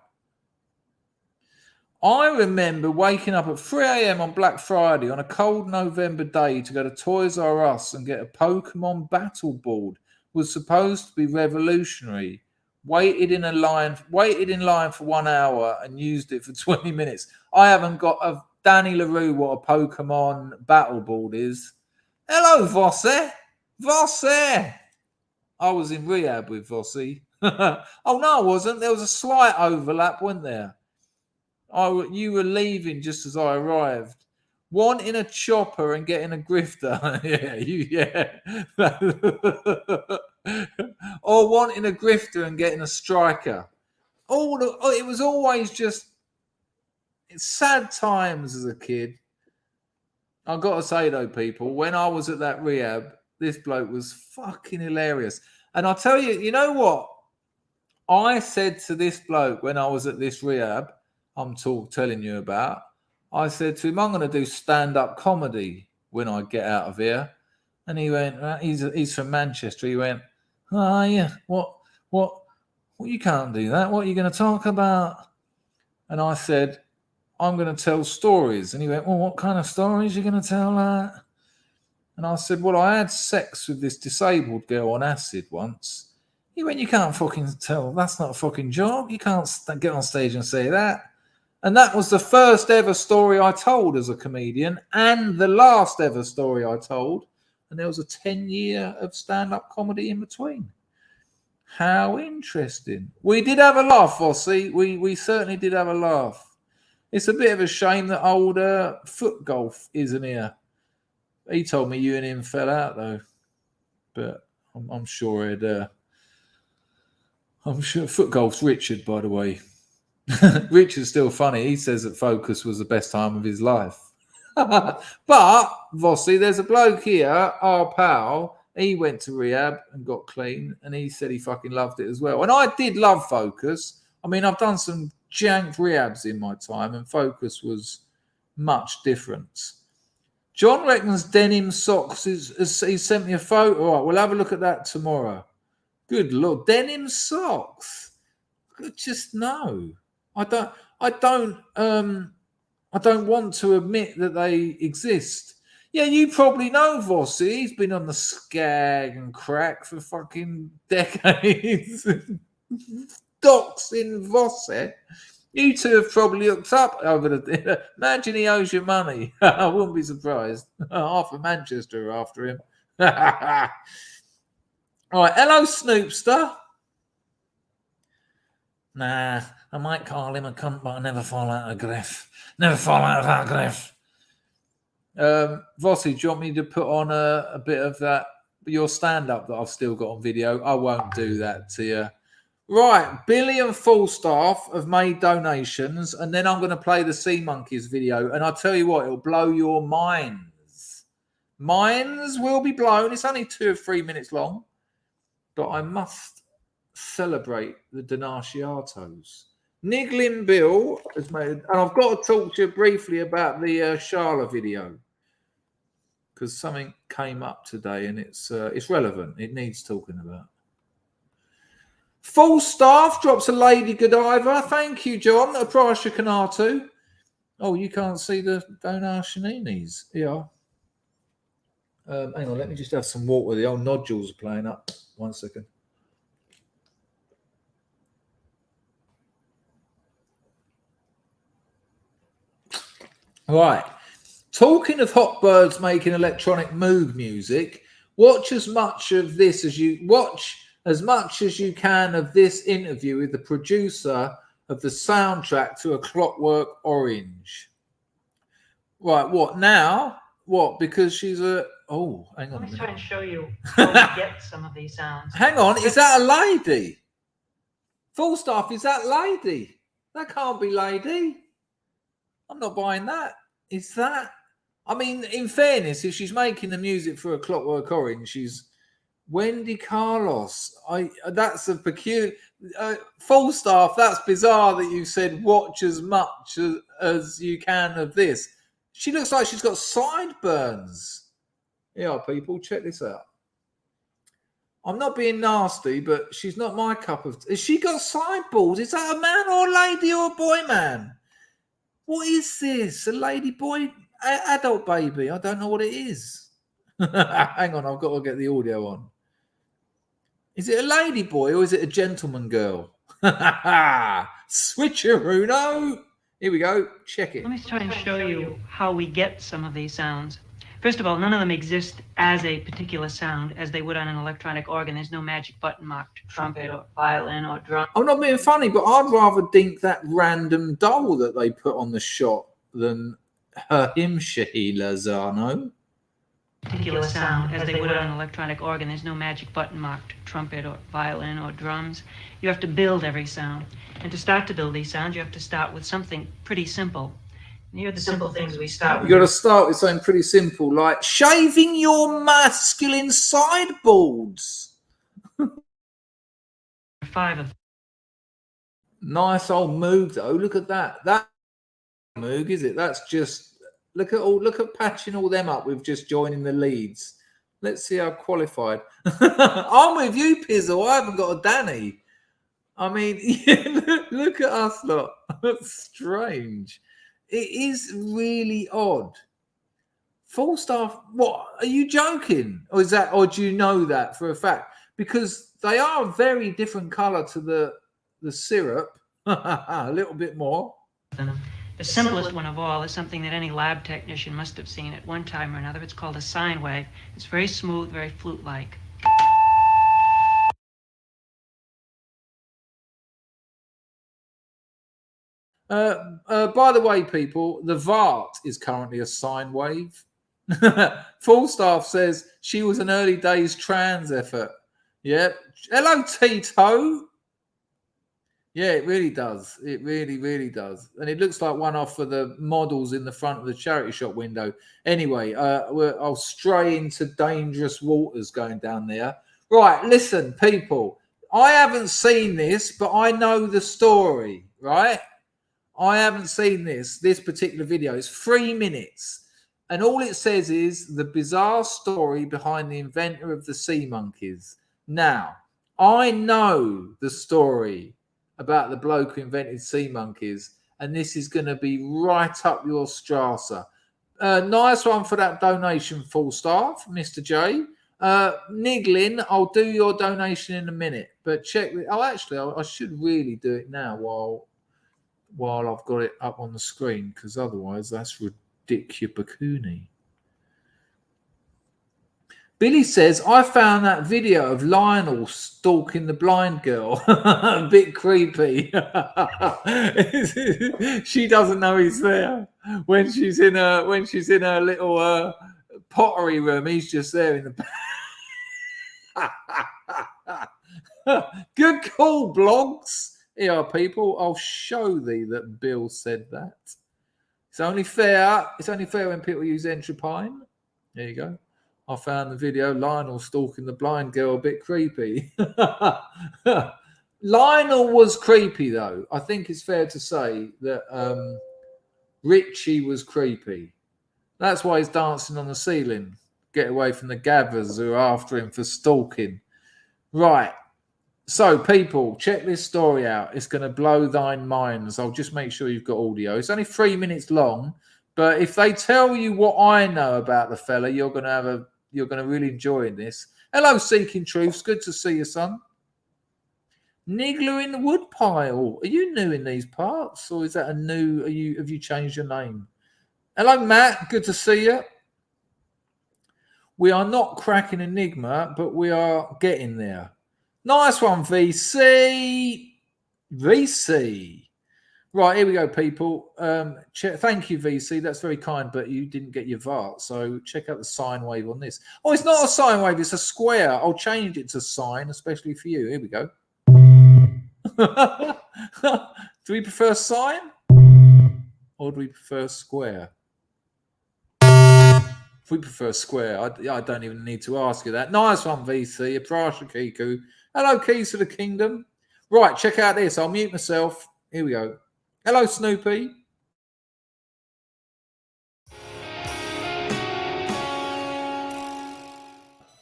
I remember waking up at 3 a.m. on Black Friday on a cold November day to go to Toys R Us and get a Pokemon battle board. Was supposed to be revolutionary. Waited in line for 1 hour and used it for 20 minutes. I haven't got a Danny LaRue what a Pokemon battle board is. Hello, Vosse. Vosse. I was in rehab with Vosse. Oh, no, I wasn't. There was a slight overlap, wasn't there? You were leaving just as I arrived. Wanting a chopper and getting a grifter. yeah. Or wanting a grifter and getting a striker. It was always just sad times as a kid. I've got to say, though, people, when I was at that rehab, this bloke was fucking hilarious. And I'll tell you, you know what? I said to this bloke when I was at this rehab, I'm telling you about, I said to him, I'm going to do stand-up comedy when I get out of here. And he went, he's from Manchester. He went, oh, yeah, what, you can't do that. What are you going to talk about? And I said, I'm going to tell stories. And he went, well, what kind of stories are you going to tell that? And I said, well, I had sex with this disabled girl on acid once. He went, you can't fucking tell. That's not a fucking joke. You can't get on stage and say that. And that was the first ever story I told as a comedian and the last ever story I told. And there was a 10-year of stand-up comedy in between. How interesting. We did have a laugh, Vossi. We certainly did have a laugh. It's a bit of a shame that old Foot Golf isn't here. He told me you and him fell out, though. But I'm sure he'd... I'm sure Foot Golf's Richard, by the way. Richard's still funny. He says that Focus was the best time of his life. But, Vossi, there's a bloke here, our pal. He went to rehab and got clean, and he said he fucking loved it as well. And I did love Focus. I mean, I've done some jank rehabs in my time, and Focus was much different. John reckons denim socks he sent me a photo. All right, we'll have a look at that tomorrow. Good Lord, denim socks. Just no. I don't want to admit that they exist. Yeah, you probably know Vossi. He's been on the skag and crack for fucking decades. Docs in Vossi. You two have probably hooked up over the... Imagine he owes you money. I wouldn't be surprised. Half of Manchester after him. All right, hello, Snoopster. Nah, I might call him a cunt, but I never fall out of griff. Never fall out of our griff. Vossi, do you want me to put on a bit of that, your stand-up that I've still got on video? I won't do that to you. Right, Billy and Falstaff have made donations, and then I'm going to play the Sea Monkeys video, and I'll tell you what, it'll blow your minds. Minds will be blown. It's only 2 or 3 minutes long, but I must celebrate the Denasciatos. Niggling Bill has made, and I've got to talk to you briefly about the Sharla video, because something came up today, and it's relevant. It needs talking about. Falstaff drops a Lady Godiva. Thank you, John. A Prasha Kanatu. Oh, you can't see the Donationinis. Yeah. Hang on, let me just have some water. The old nodules are playing up. 1 second. All right. Talking of hot birds making electronic mood music, watch as much of this as you can of this interview with the producer of the soundtrack to A Clockwork Orange. Right, what now? What? Because she's a... Oh, hang on. Let me try and show you how we get some of these sounds. Hang on, is that a lady? Falstaff, is that lady? That can't be lady. I'm not buying that. Is that... I mean, in fairness, if she's making the music for A Clockwork Orange, she's... Wendy Carlos. That's a peculiar... Falstaff, that's bizarre that you said watch as much as you can of this. She looks like she's got sideburns. Yeah, people, check this out. I'm not being nasty, but she's not my cup of... Has she got sideballs? Is that a man or a lady or a boy man? What is this? A lady boy? Adult baby? I don't know what it is. Hang on, I've got to get the audio on. Is it a lady boy or is it a gentleman girl? Switcheroo. Here we go. Check it. Let me try and show you how we get some of these sounds. First of all, none of them exist as a particular sound as they would on an electronic organ. There's no magic button marked trumpet or violin or drum. I'm not being funny, but I'd rather dink that random doll that they put on the shot than him Sheila Zano. Particular sound as they would on an electronic organ. There's no magic button marked trumpet or violin or drums. You have to build every sound. And to start to build these sounds, you have to start with something pretty simple. And here are the simple things we start with. You've got to start with something pretty simple, like shaving your masculine sideboards. 5 of them. Nice old Moog, though. Look at that. That Moog, is it? That's just... Look at patching all them up with just joining the leads. Let's see how qualified. I'm with you, Pizzle. I haven't got a Danny. I mean, look at us, lot. That's strange. It is really odd. Falstaff, what? Are you joking? Or do you know that for a fact? Because they are a very different colour to the syrup. A little bit more. The simplest one of all is something that any lab technician must have seen at one time or another. It's called a sine wave. It's very smooth, very flute-like. By the way, people, the Vart is currently a sine wave. Falstaff says she was an early days trans effort. Yep. Hello, Tito. Yeah, it really does. It really, really does. And it looks like one off of the models in the front of the charity shop window. Anyway, I'll stray into dangerous waters going down there. Right, listen, people. I haven't seen this, but I know the story, right? I haven't seen this particular video. It's 3 minutes. And all it says is the bizarre story behind the inventor of the sea monkeys. Now, I know the story about the bloke who invented sea monkeys, and this is going to be right up your strasser. Nice one for that donation, Falstaff, Mr. J. Niggling, I'll do your donation in a minute, but check. Actually, I should really do it now while I've got it up on the screen, because otherwise that's ridiculous. Billy says, I found that video of Lionel stalking the blind girl a bit creepy. She doesn't know he's there. When she's in her little pottery room, he's just there in the Good call, blogs. Here, people, I'll show thee that Bill said that. It's only fair when people use entropine. There you go. I found the video, Lionel stalking the blind girl, a bit creepy. Lionel was creepy, though. I think it's fair to say that Richie was creepy. That's why he's dancing on the ceiling. Get away from the gathers who are after him for stalking. Right. So, people, check this story out. It's going to blow thine minds. I'll just make sure you've got audio. It's only 3 minutes long, but if they tell you what I know about the fella, you're going to really enjoy this. Hello, Seeking Truths. Good to see you, son. Niggler in the Woodpile. Are you new in these parts, or is that a new? Have you changed your name? Hello, Matt. Good to see you. We are not cracking Enigma, but we are getting there. Nice one, VC. VC. Right, here we go, people. Thank you, VC. That's very kind, but you didn't get your VART, so check out the sine wave on this. Oh, it's not a sine wave, it's a square. I'll change it to sine, especially for you. Here we go. Do we prefer sine? Or do we prefer square? If we prefer square, I don't even need to ask you that. Nice one, VC. Aprasha Kiku. Hello, Keys to the Kingdom. Right, check out this. I'll mute myself. Here we go. Hello, Snoopy.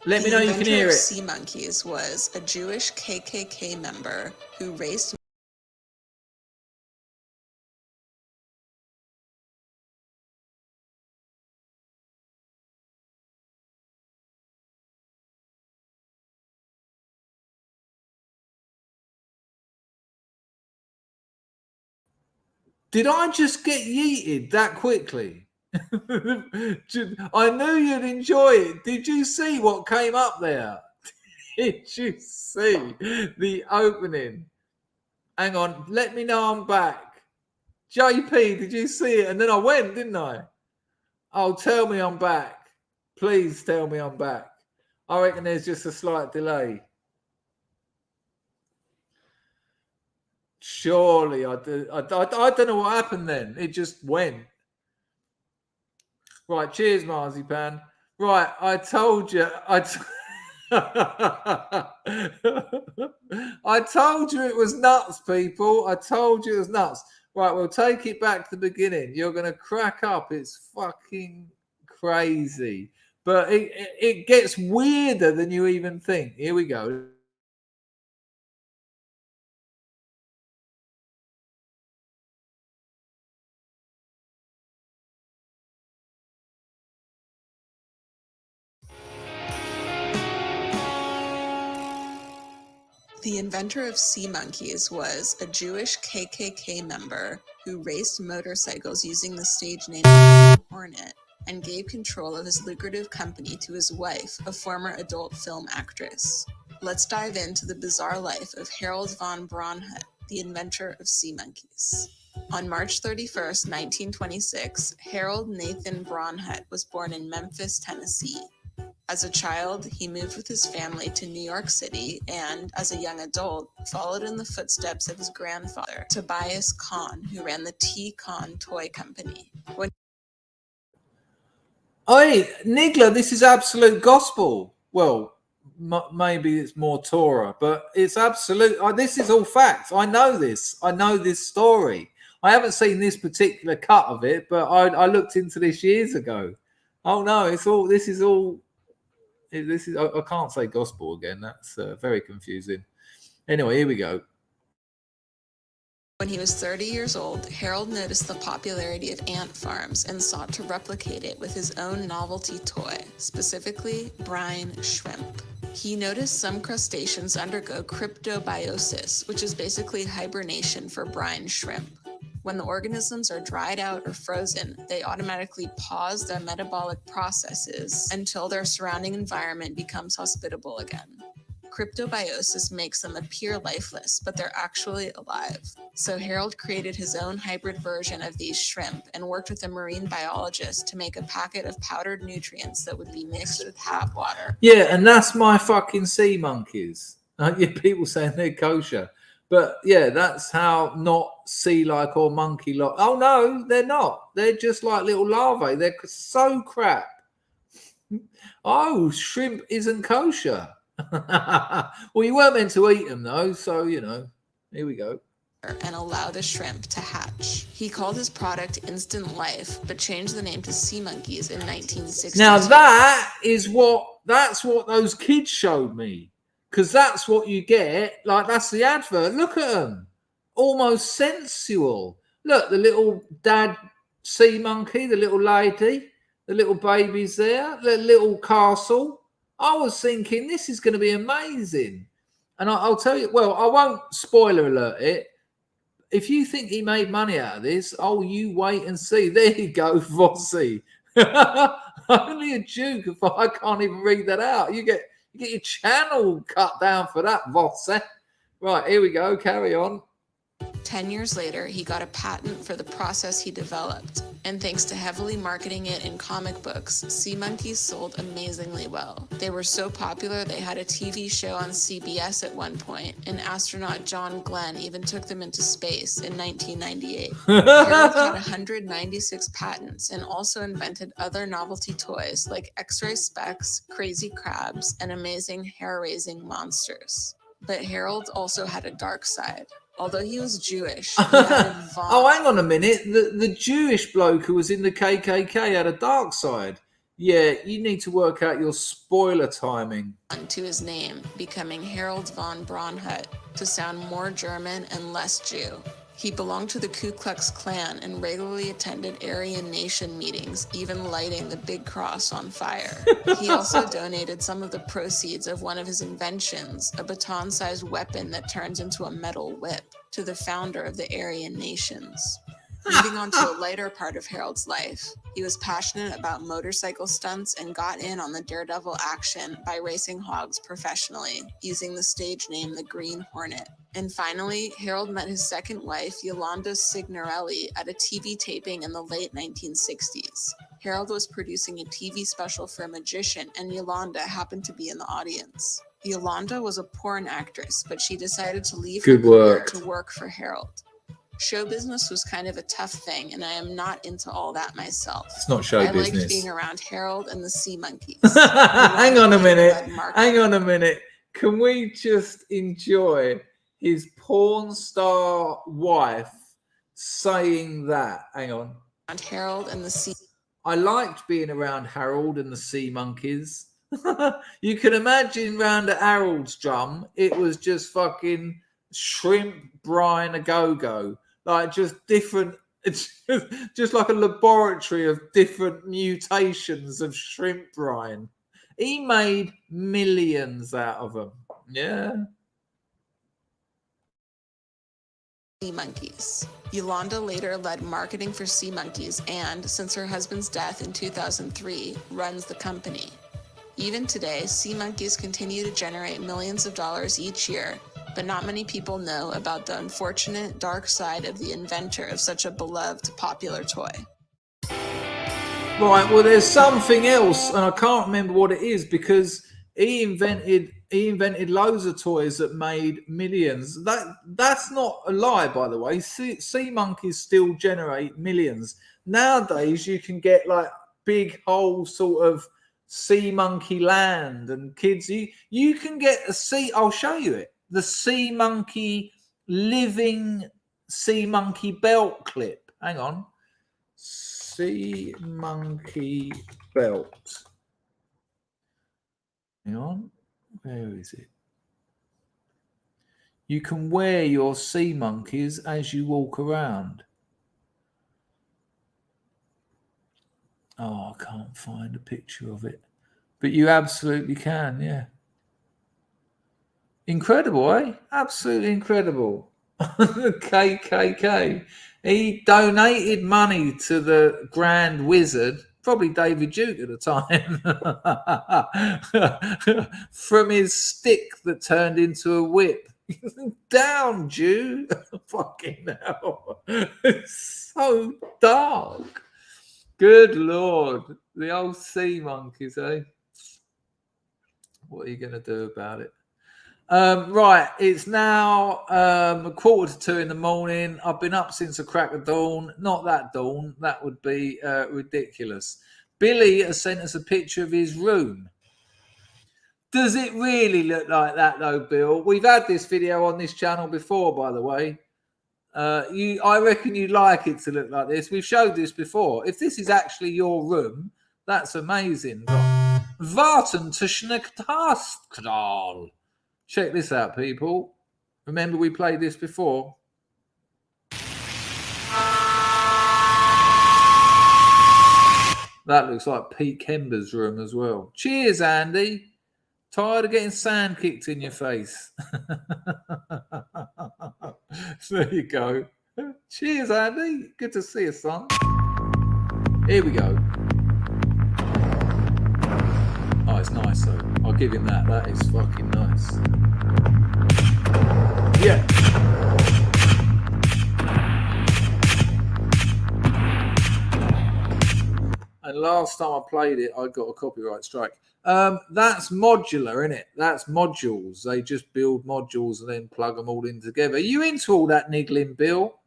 Let me know you can hear it. Sea monkeys was a Jewish KKK member who raced. Did I just get yeeted that quickly? I knew you'd enjoy it. Did you see what came up there? Did you see the opening? Hang on. Let me know I'm back. JP, did you see it? And then I went, didn't I? Oh, tell me I'm back. Please tell me I'm back. I reckon there's just a slight delay. Surely I don't know what happened then. It just went. Right, cheers, Marzipan. Right, I told you. I told you it was nuts, people. I told you it was nuts. Right, we'll take it back to the beginning. You're going to crack up. It's fucking crazy. But it gets weirder than you even think. Here we go. The inventor of sea monkeys was a Jewish KKK member who raced motorcycles using the stage name Hornet and gave control of his lucrative company to his wife, a former adult film actress. Let's dive into the bizarre life of Harold von Braunhut, the inventor of sea monkeys. On March 31st, 1926, Harold Nathan Braunhut was born in Memphis, Tennessee. As a child, he moved with his family to New York City and, as a young adult, followed in the footsteps of his grandfather, Tobias Kahn, who ran the T. Kahn Toy Company. Oi, Nigla, this is absolute gospel. Well, maybe it's more Torah, but it's absolute. This is all facts. I know this. I know this story. I haven't seen this particular cut of it, but I looked into this years ago. Oh no, it's all. This is all. This is. I can't say gospel again. That's very confusing. Anyway, here we go. When he was 30 years old, Harold noticed the popularity of ant farms and sought to replicate it with his own novelty toy, specifically brine shrimp. He noticed some crustaceans undergo cryptobiosis, which is basically hibernation for brine shrimp. When the organisms are dried out or frozen, they automatically pause their metabolic processes until their surrounding environment becomes hospitable again. Cryptobiosis makes them appear lifeless, but they're actually alive. So Harold created his own hybrid version of these shrimp and worked with a marine biologist to make a packet of powdered nutrients that would be mixed with tap water. Yeah, and that's my fucking sea monkeys. Yeah, people saying they're kosher. But yeah, that's how not sea-like or monkey-like. Oh no, they're not. They're just like little larvae. They're so crap. Oh, shrimp isn't kosher. Well, you weren't meant to eat them though, so you know. Here we go. And allow the shrimp to hatch. He called his product Instant Life, but changed the name to Sea Monkeys in 1962. Now that's what those kids showed me. Because that's what you get. Like, that's the advert. Look at them. Almost sensual. Look, the little dad sea monkey, the little lady, the little babies there, the little castle. I was thinking, this is going to be amazing. And I'll tell you, well, I won't spoiler alert it. If you think he made money out of this, oh, you wait and see. There you go, ODYSEE. Only a Jew, if I can't even read that out. You get your channel cut down for that, ODYSEE. Right, here we go. Carry on. 10 years later, he got a patent for the process he developed. And thanks to heavily marketing it in comic books, Sea Monkeys sold amazingly well. They were so popular, they had a TV show on CBS at one point, and astronaut John Glenn even took them into space in 1998. Harold had 196 patents and also invented other novelty toys like X-ray specs, crazy crabs, and amazing hair-raising monsters. But Harold also had a dark side. Although he was Jewish, he had Oh, hang on a minute. The Jewish bloke who was in the KKK had a dark side. Yeah, you need to work out your spoiler timing. To his name, becoming Harold von Braunhut to sound more German and less Jew. He belonged to the Ku Klux Klan and regularly attended Aryan Nation meetings, even lighting the big cross on fire. He also donated some of the proceeds of one of his inventions, a baton-sized weapon that turns into a metal whip, to the founder of the Aryan Nations. Moving on to a lighter part of Harold's life, he was passionate about motorcycle stunts and got in on the daredevil action by racing hogs professionally, using the stage name the Green Hornet. And finally, Harold met his second wife, Yolanda Signorelli, at a TV taping in the late 1960s. Harold was producing a TV special for a magician, and Yolanda happened to be in the audience. Yolanda was a porn actress, but she decided to leave her career to work for Harold. Show business was kind of a tough thing, and I am not into all that myself. It's not show business. I liked being around Harold and the Sea Monkeys. Hang on a minute. Can we just enjoy his porn star wife saying that? Hang on. Harold and the Sea. I liked being around Harold and the Sea Monkeys. You can imagine round at Harold's drum, it was just fucking shrimp brine a go-go. Like just different, it's just like a laboratory of different mutations of shrimp brine. He made millions out of them. Yeah. Sea Monkeys. Yolanda later led marketing for Sea Monkeys and, since her husband's death in 2003, runs the company. Even today, Sea Monkeys continue to generate millions of dollars each year, but not many people know about the unfortunate dark side of the inventor of such a beloved, popular toy. Right, well, there's something else, and I can't remember what it is because he invented loads of toys that made millions. That's not a lie, by the way. Sea Monkeys still generate millions. Nowadays, you can get like big whole sort of sea monkey land, and kids, you can get a sea. I'll show you it. The sea monkey living sea monkey belt clip. Hang on. Sea monkey belt. Hang on. Where is it? You can wear your sea monkeys as you walk around. Oh, I can't find a picture of it. But you absolutely can, yeah. Incredible, eh? Absolutely incredible. KKK. He donated money to the Grand Wizard, probably David Duke at the time, from his stick that turned into a whip. Down, Jew. Fucking hell. It's so dark. Good Lord. The old sea monkeys, eh? What are you going to do about it? Right, it's now 1:45 in the morning. I've been up since the crack of dawn. Not that dawn. That would be ridiculous. Billy has sent us a picture of his room. Does it really look like that, though, Bill? We've had this video on this channel before, by the way. I reckon you'd like it to look like this. We've showed this before. If this is actually your room, that's amazing. Warten Tischnektastkral. Check this out, people. Remember we played this before? That looks like Pete Kember's room as well. Cheers, Andy. Tired of getting sand kicked in your face. So there you go. Cheers, Andy. Good to see you, son. Here we go. Oh, it's nice, though. I'll give him that. That is fucking nice. Yeah. And last time I played it, I got a copyright strike. That's modular, isn't it? That's modules. They just build modules and then plug them all in together. Are you into all that niggling, Bill?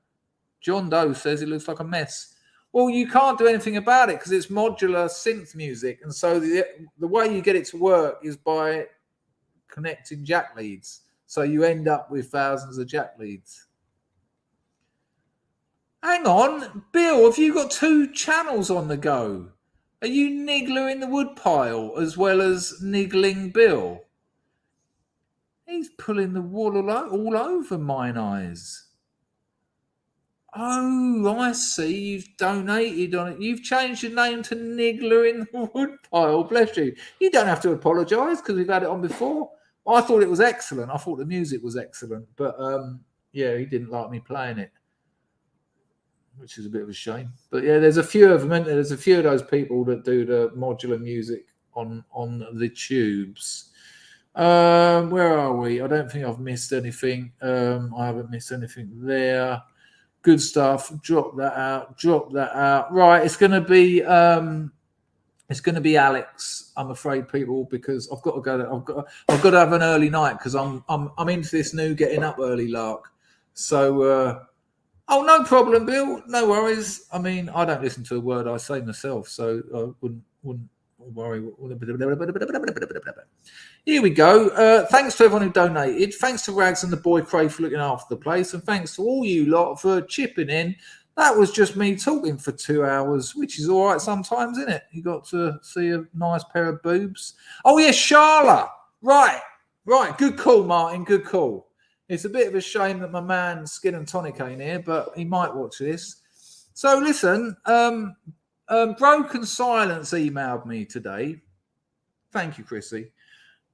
John Doe says it looks like a mess. Well, you can't do anything about it because it's modular synth music. And so the way you get it to work is by connecting jack leads. So you end up with thousands of jack leads. Hang on, Bill, have you got 2 channels on the go? Are you Niggler in the woodpile as well as Niggling Bill? He's pulling the wool all over mine eyes. Oh, I see. You've donated on it. You've changed your name to Niggler in the woodpile. Bless you. You don't have to apologise because we've had it on before. I thought it was excellent. I thought the music was excellent. But, yeah, he didn't like me playing it, which is a bit of a shame. But, yeah, there's a few of them, isn't there? There's a few of those people that do the modular music on the tubes. Where are we? I don't think I've missed anything. I haven't missed anything there. Good stuff. Drop that out. Right, it's going to be Alex. I'm afraid, people, because I've got to go. I've got to have an early night because I'm into this new getting up early lark. So, oh, no problem, Bill. No worries. I mean, I don't listen to a word I say myself, so I wouldn't worry. Here we go. Thanks to everyone who donated. Thanks to Rags and the boy Cray for looking after the place. And thanks to all you lot for chipping in that was just me talking for 2 hours, which is all right sometimes, isn't it? You got to see a nice pair of boobs. Oh, yeah, Charlotte. Right. Good call, Martin. Good call. It's a bit of a shame that my man Skin and Tonic ain't here, but he might watch this. So listen, Broken Silence emailed me today. Thank you, Chrissy.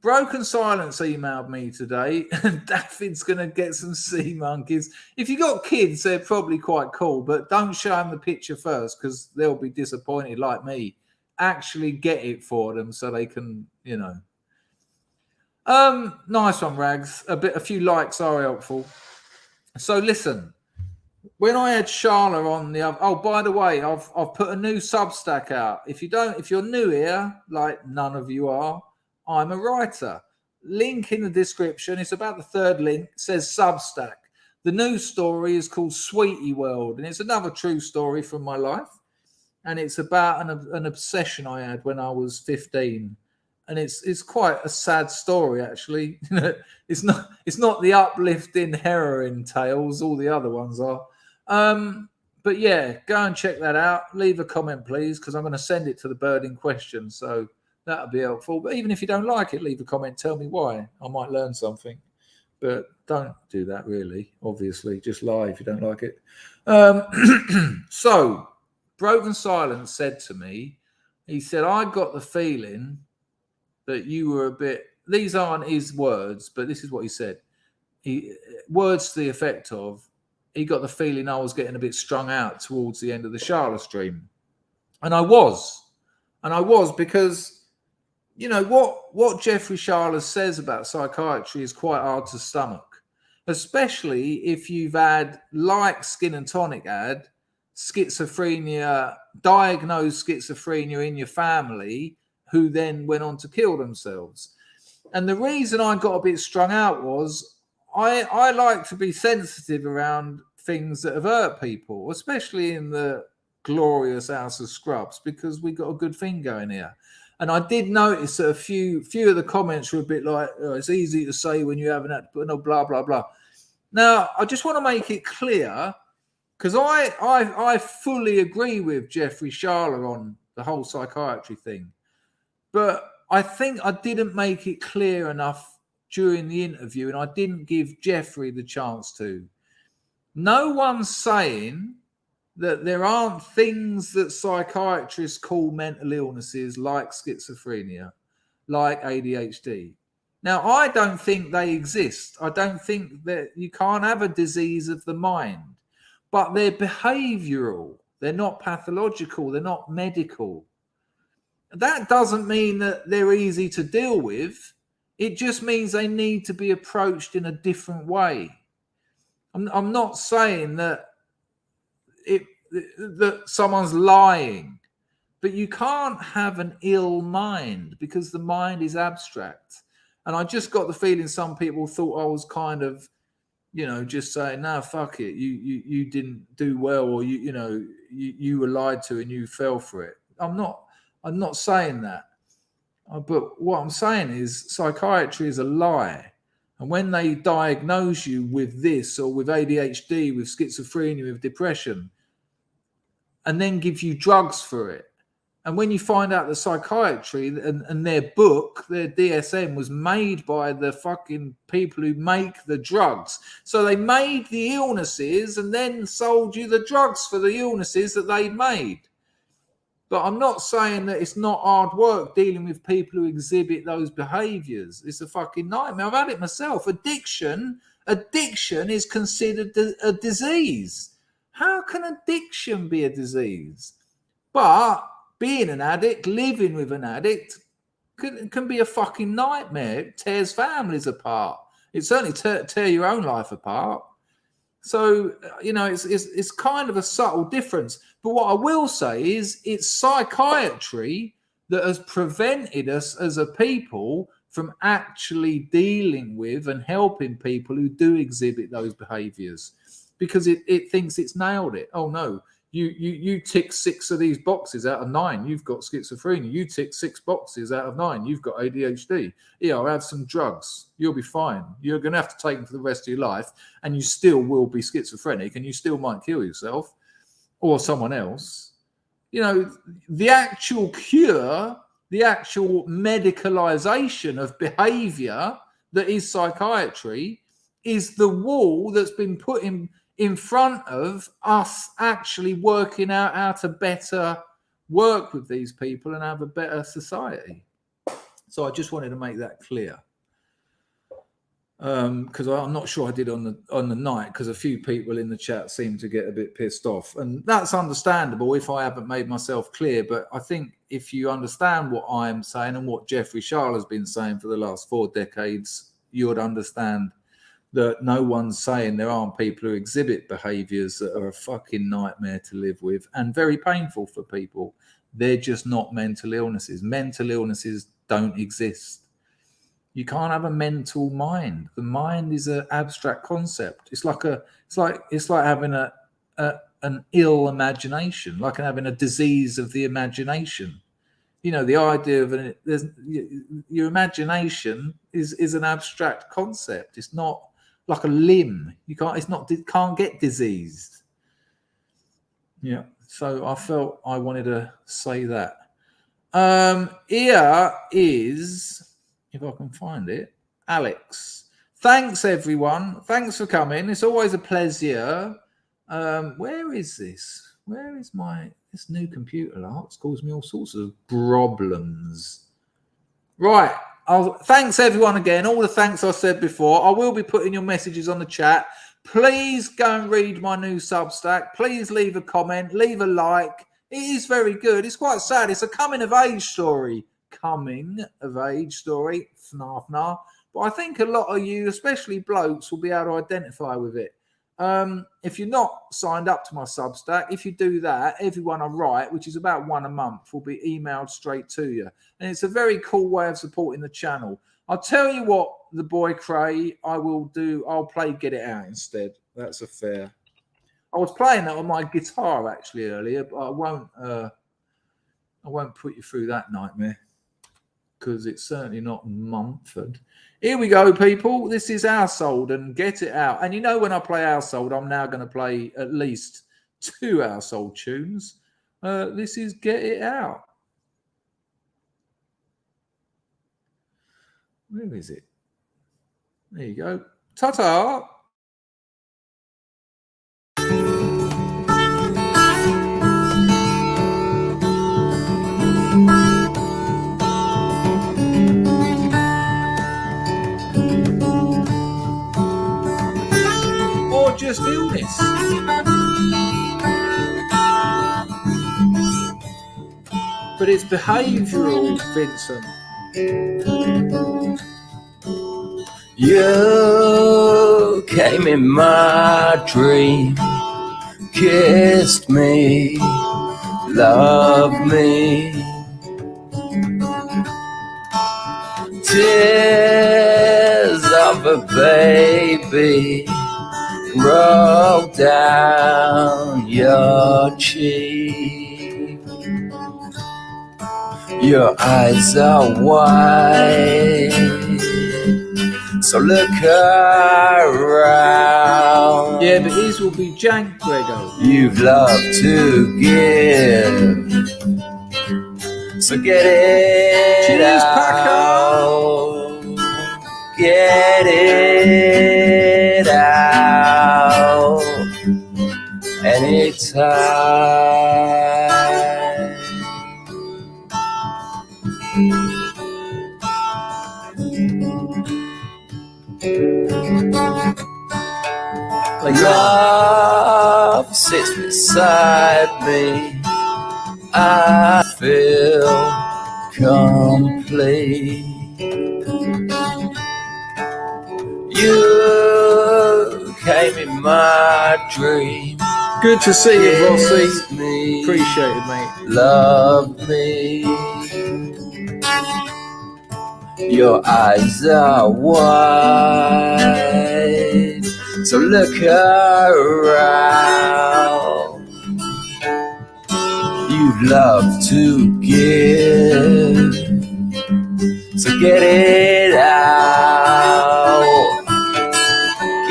Broken Silence emailed me today, and David's going to get some sea monkeys. If you got kids, they're probably quite cool, but don't show them the picture first because they'll be disappointed like me. Actually get it for them so they can, you know. Nice one, Rags. A few likes are helpful. So listen, when I had Charla on the other, oh, by the way, I've put a new Substack out. If you're new here, like none of you are, I'm a writer. Link in the description. It's about the third link. It says Substack. The new story is called Sweetie World, and it's another true story from my life. And it's about an obsession I had when I was 15. And it's quite a sad story, actually. It's not the uplifting heroine tales. All the other ones are. But yeah, go and check that out. Leave a comment, please, because I'm going to send it to the bird in question. So that'll be helpful. But even if you don't like it, leave a comment. Tell me why. I might learn something. But don't do that, really. Obviously, just lie if you don't like it. So, Broken Silence said to me, he said, I got the feeling that you were a bit, these aren't his words, but this is what he said. Words to the effect of, he got the feeling I was getting a bit strung out towards the end of the Charla stream. And I was because, you know, what Jeffrey Charla says about psychiatry is quite hard to stomach, especially if you've had, like Skin and Tonic had, schizophrenia, diagnosed schizophrenia in your family, who then went on to kill themselves. And the reason I got a bit strung out was I like to be sensitive around things that have hurt people, especially in the glorious House of Scrubs, because we got a good thing going here. And I did notice that a few of the comments were a bit like, oh, it's easy to say when you haven't had, no, blah, blah, blah. Now, I just want to make it clear, because I fully agree with Jeffrey Charla on the whole psychiatry thing. But I think I didn't make it clear enough during the interview, and I didn't give Jeffrey the chance to. No one's saying that there aren't things that psychiatrists call mental illnesses like schizophrenia, like ADHD. Now, I don't think they exist. I don't think that you can't have a disease of the mind, but they're behavioral. They're not pathological. They're not medical. That doesn't mean that they're easy to deal with. It just means they need to be approached in a different way. I'm not saying that that someone's lying, but you can't have an ill mind because the mind is abstract. And I just got the feeling some people thought I was kind of, you know, just saying, no, fuck it. You didn't do well, or you were lied to and you fell for it. I'm not saying that. But what I'm saying is psychiatry is a lie. And when they diagnose you with this or with ADHD, with schizophrenia, with depression, and then give you drugs for it, and when you find out that psychiatry and their book, their DSM, was made by the fucking people who make the drugs. So they made the illnesses and then sold you the drugs for the illnesses that they made. But I'm not saying that it's not hard work dealing with people who exhibit those behaviors. It's a fucking nightmare. I've had it myself. Addiction is considered a disease. How can addiction be a disease? But being an addict, living with an addict can be a fucking nightmare. It tears families apart. It certainly tear your own life apart. So, you know, it's kind of a subtle difference. But what I will say is it's psychiatry that has prevented us as a people from actually dealing with and helping people who do exhibit those behaviors, because it thinks it's nailed it. Oh, no, you tick 6 of these boxes out of 9, you've got schizophrenia. You tick 6 boxes out of 9, you've got ADHD. Yeah, I'll have some drugs. You'll be fine. You're going to have to take them for the rest of your life, and you still will be schizophrenic, and you still might kill yourself. or someone else, you know, the actual cure, the actual medicalization of behavior that is psychiatry is the wall that's been put in front of us actually working out how to better work with these people and have a better society. So I just wanted to make that clear. Because I'm not sure I did on the night, because a few people in the chat seem to get a bit pissed off, and that's understandable if I haven't made myself clear. But I think if you understand what I'm saying and what Jeffrey Sharl has been saying for the last 4 decades, you would understand that no one's saying there aren't people who exhibit behaviors that are a fucking nightmare to live with and very painful for people. They're just not mental illnesses. Mental illnesses don't exist. You can't have a mental mind. The mind is an abstract concept. It's like having an ill imagination, like having a disease of the imagination. You know, the idea of your imagination is an abstract concept. It's not like a limb. It can't get diseased. Yeah. So I felt I wanted to say that. Here is, if I can find it, Alex. Thanks, everyone. Thanks for coming. It's always a pleasure. Where is this? Where is this new computer? It's caused me all sorts of problems. Right. Thanks, everyone, again. All the thanks I said before. I will be putting your messages on the chat. Please go and read my new Substack. Please leave a comment. Leave a like. It is very good. It's quite sad. It's a coming-of-age story. FNAF. But I think a lot of you, especially blokes, will be able to identify with it. If you're not signed up to my Substack, if you do that, everyone I write, which is about 1 a month, will be emailed straight to you. And it's a very cool way of supporting the channel. I'll tell you what, the boy Cray, I will do. I'll play Get It Out instead. That's a fair. I was playing that on my guitar actually earlier, but I won't put you through that nightmare, because it's certainly not Mumford. Here we go, people. This is Household and Get It Out. And you know, when I play Household, I'm now going to play at least 2 Household tunes. This is Get It Out. Where is it? There you go. Ta-ta. Or just illness. But it's behavioural, Vincent. You came in my dream, kissed me, loved me. Tears of a baby roll down your cheek. Your eyes are wide, so look around. Yeah, but his will be jank, Grego. You've loved to give, so get it Cheers, out. Get it out anytime. Love sits beside me, I feel complete. You came in my dream. Good to see you, Rossi. Appreciate it, mate. Love me. Your eyes are wide, so look around. You've loved to give, so get it out.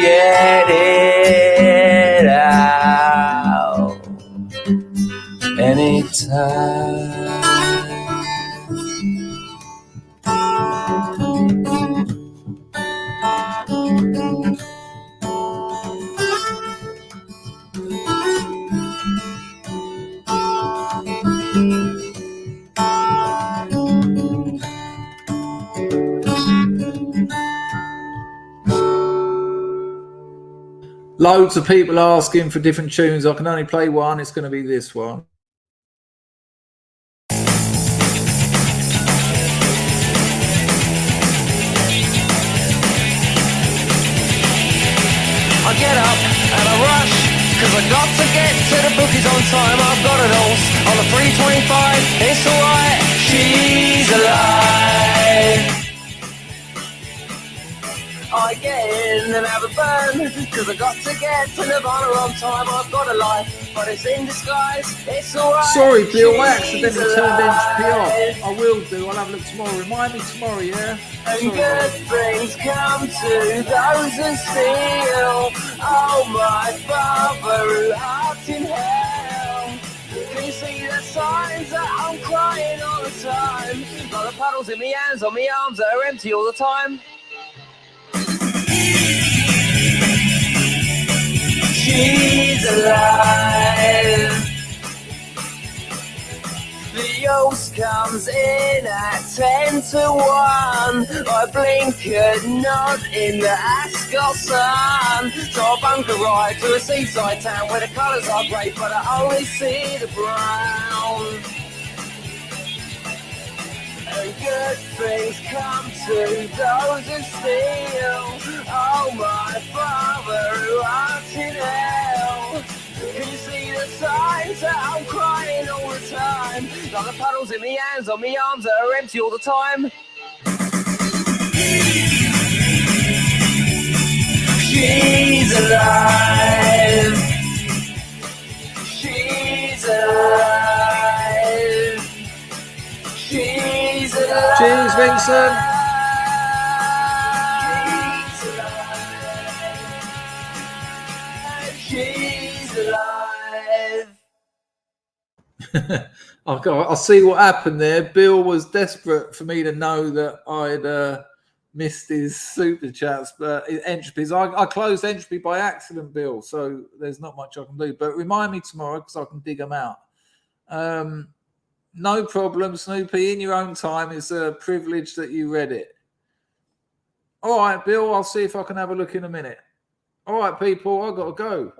Get it out Loads of people asking for different tunes. I can only play one. It's going to be this one. I get up and I rush, cause I got to get to the bookies on time. I've got an horse on the 325, it's alright, she's alive. I get in and have a burn, cause I got to get to Nirvana on time. I've got a life, but it's in disguise, it's alright. Sorry, Bill, I accidentally turned entropy off. I will do, I'll have a look tomorrow. Remind me tomorrow, yeah? And good things come to those who steal. Oh, my father who art in hell. Can you see the signs that I'm crying all the time? Like the puddles in my hands on my arms that are empty all the time. She's alive. The Yost comes in at 10 to 1. I blink and nod in the Ascot sun. So I bunker ride to a seaside town where the colours are great, but I only see the brown. And good things come to those who steal. Oh, my father who art in hell. Can you see the signs that I'm crying all the time? Like the puddles in my hands on my arms that are empty all the time. She's alive. She's alive. She's alive. Cheers, Vincent. She's alive. I'll see what happened there. Bill was desperate for me to know that I'd missed his super chats, but entropies. I closed entropy by accident, Bill, so there's not much I can do. But remind me tomorrow because I can dig them out. No problem, Snoopy. In your own time. It's a privilege that you read it. All right, Bill, I'll see if I can have a look in a minute. All right, people, I've got to go.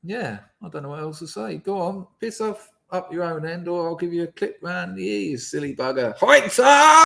Yeah, I don't know what else to say. Go on, piss off up your own end, or I'll give you a clip round the ears, silly bugger. Hoitza!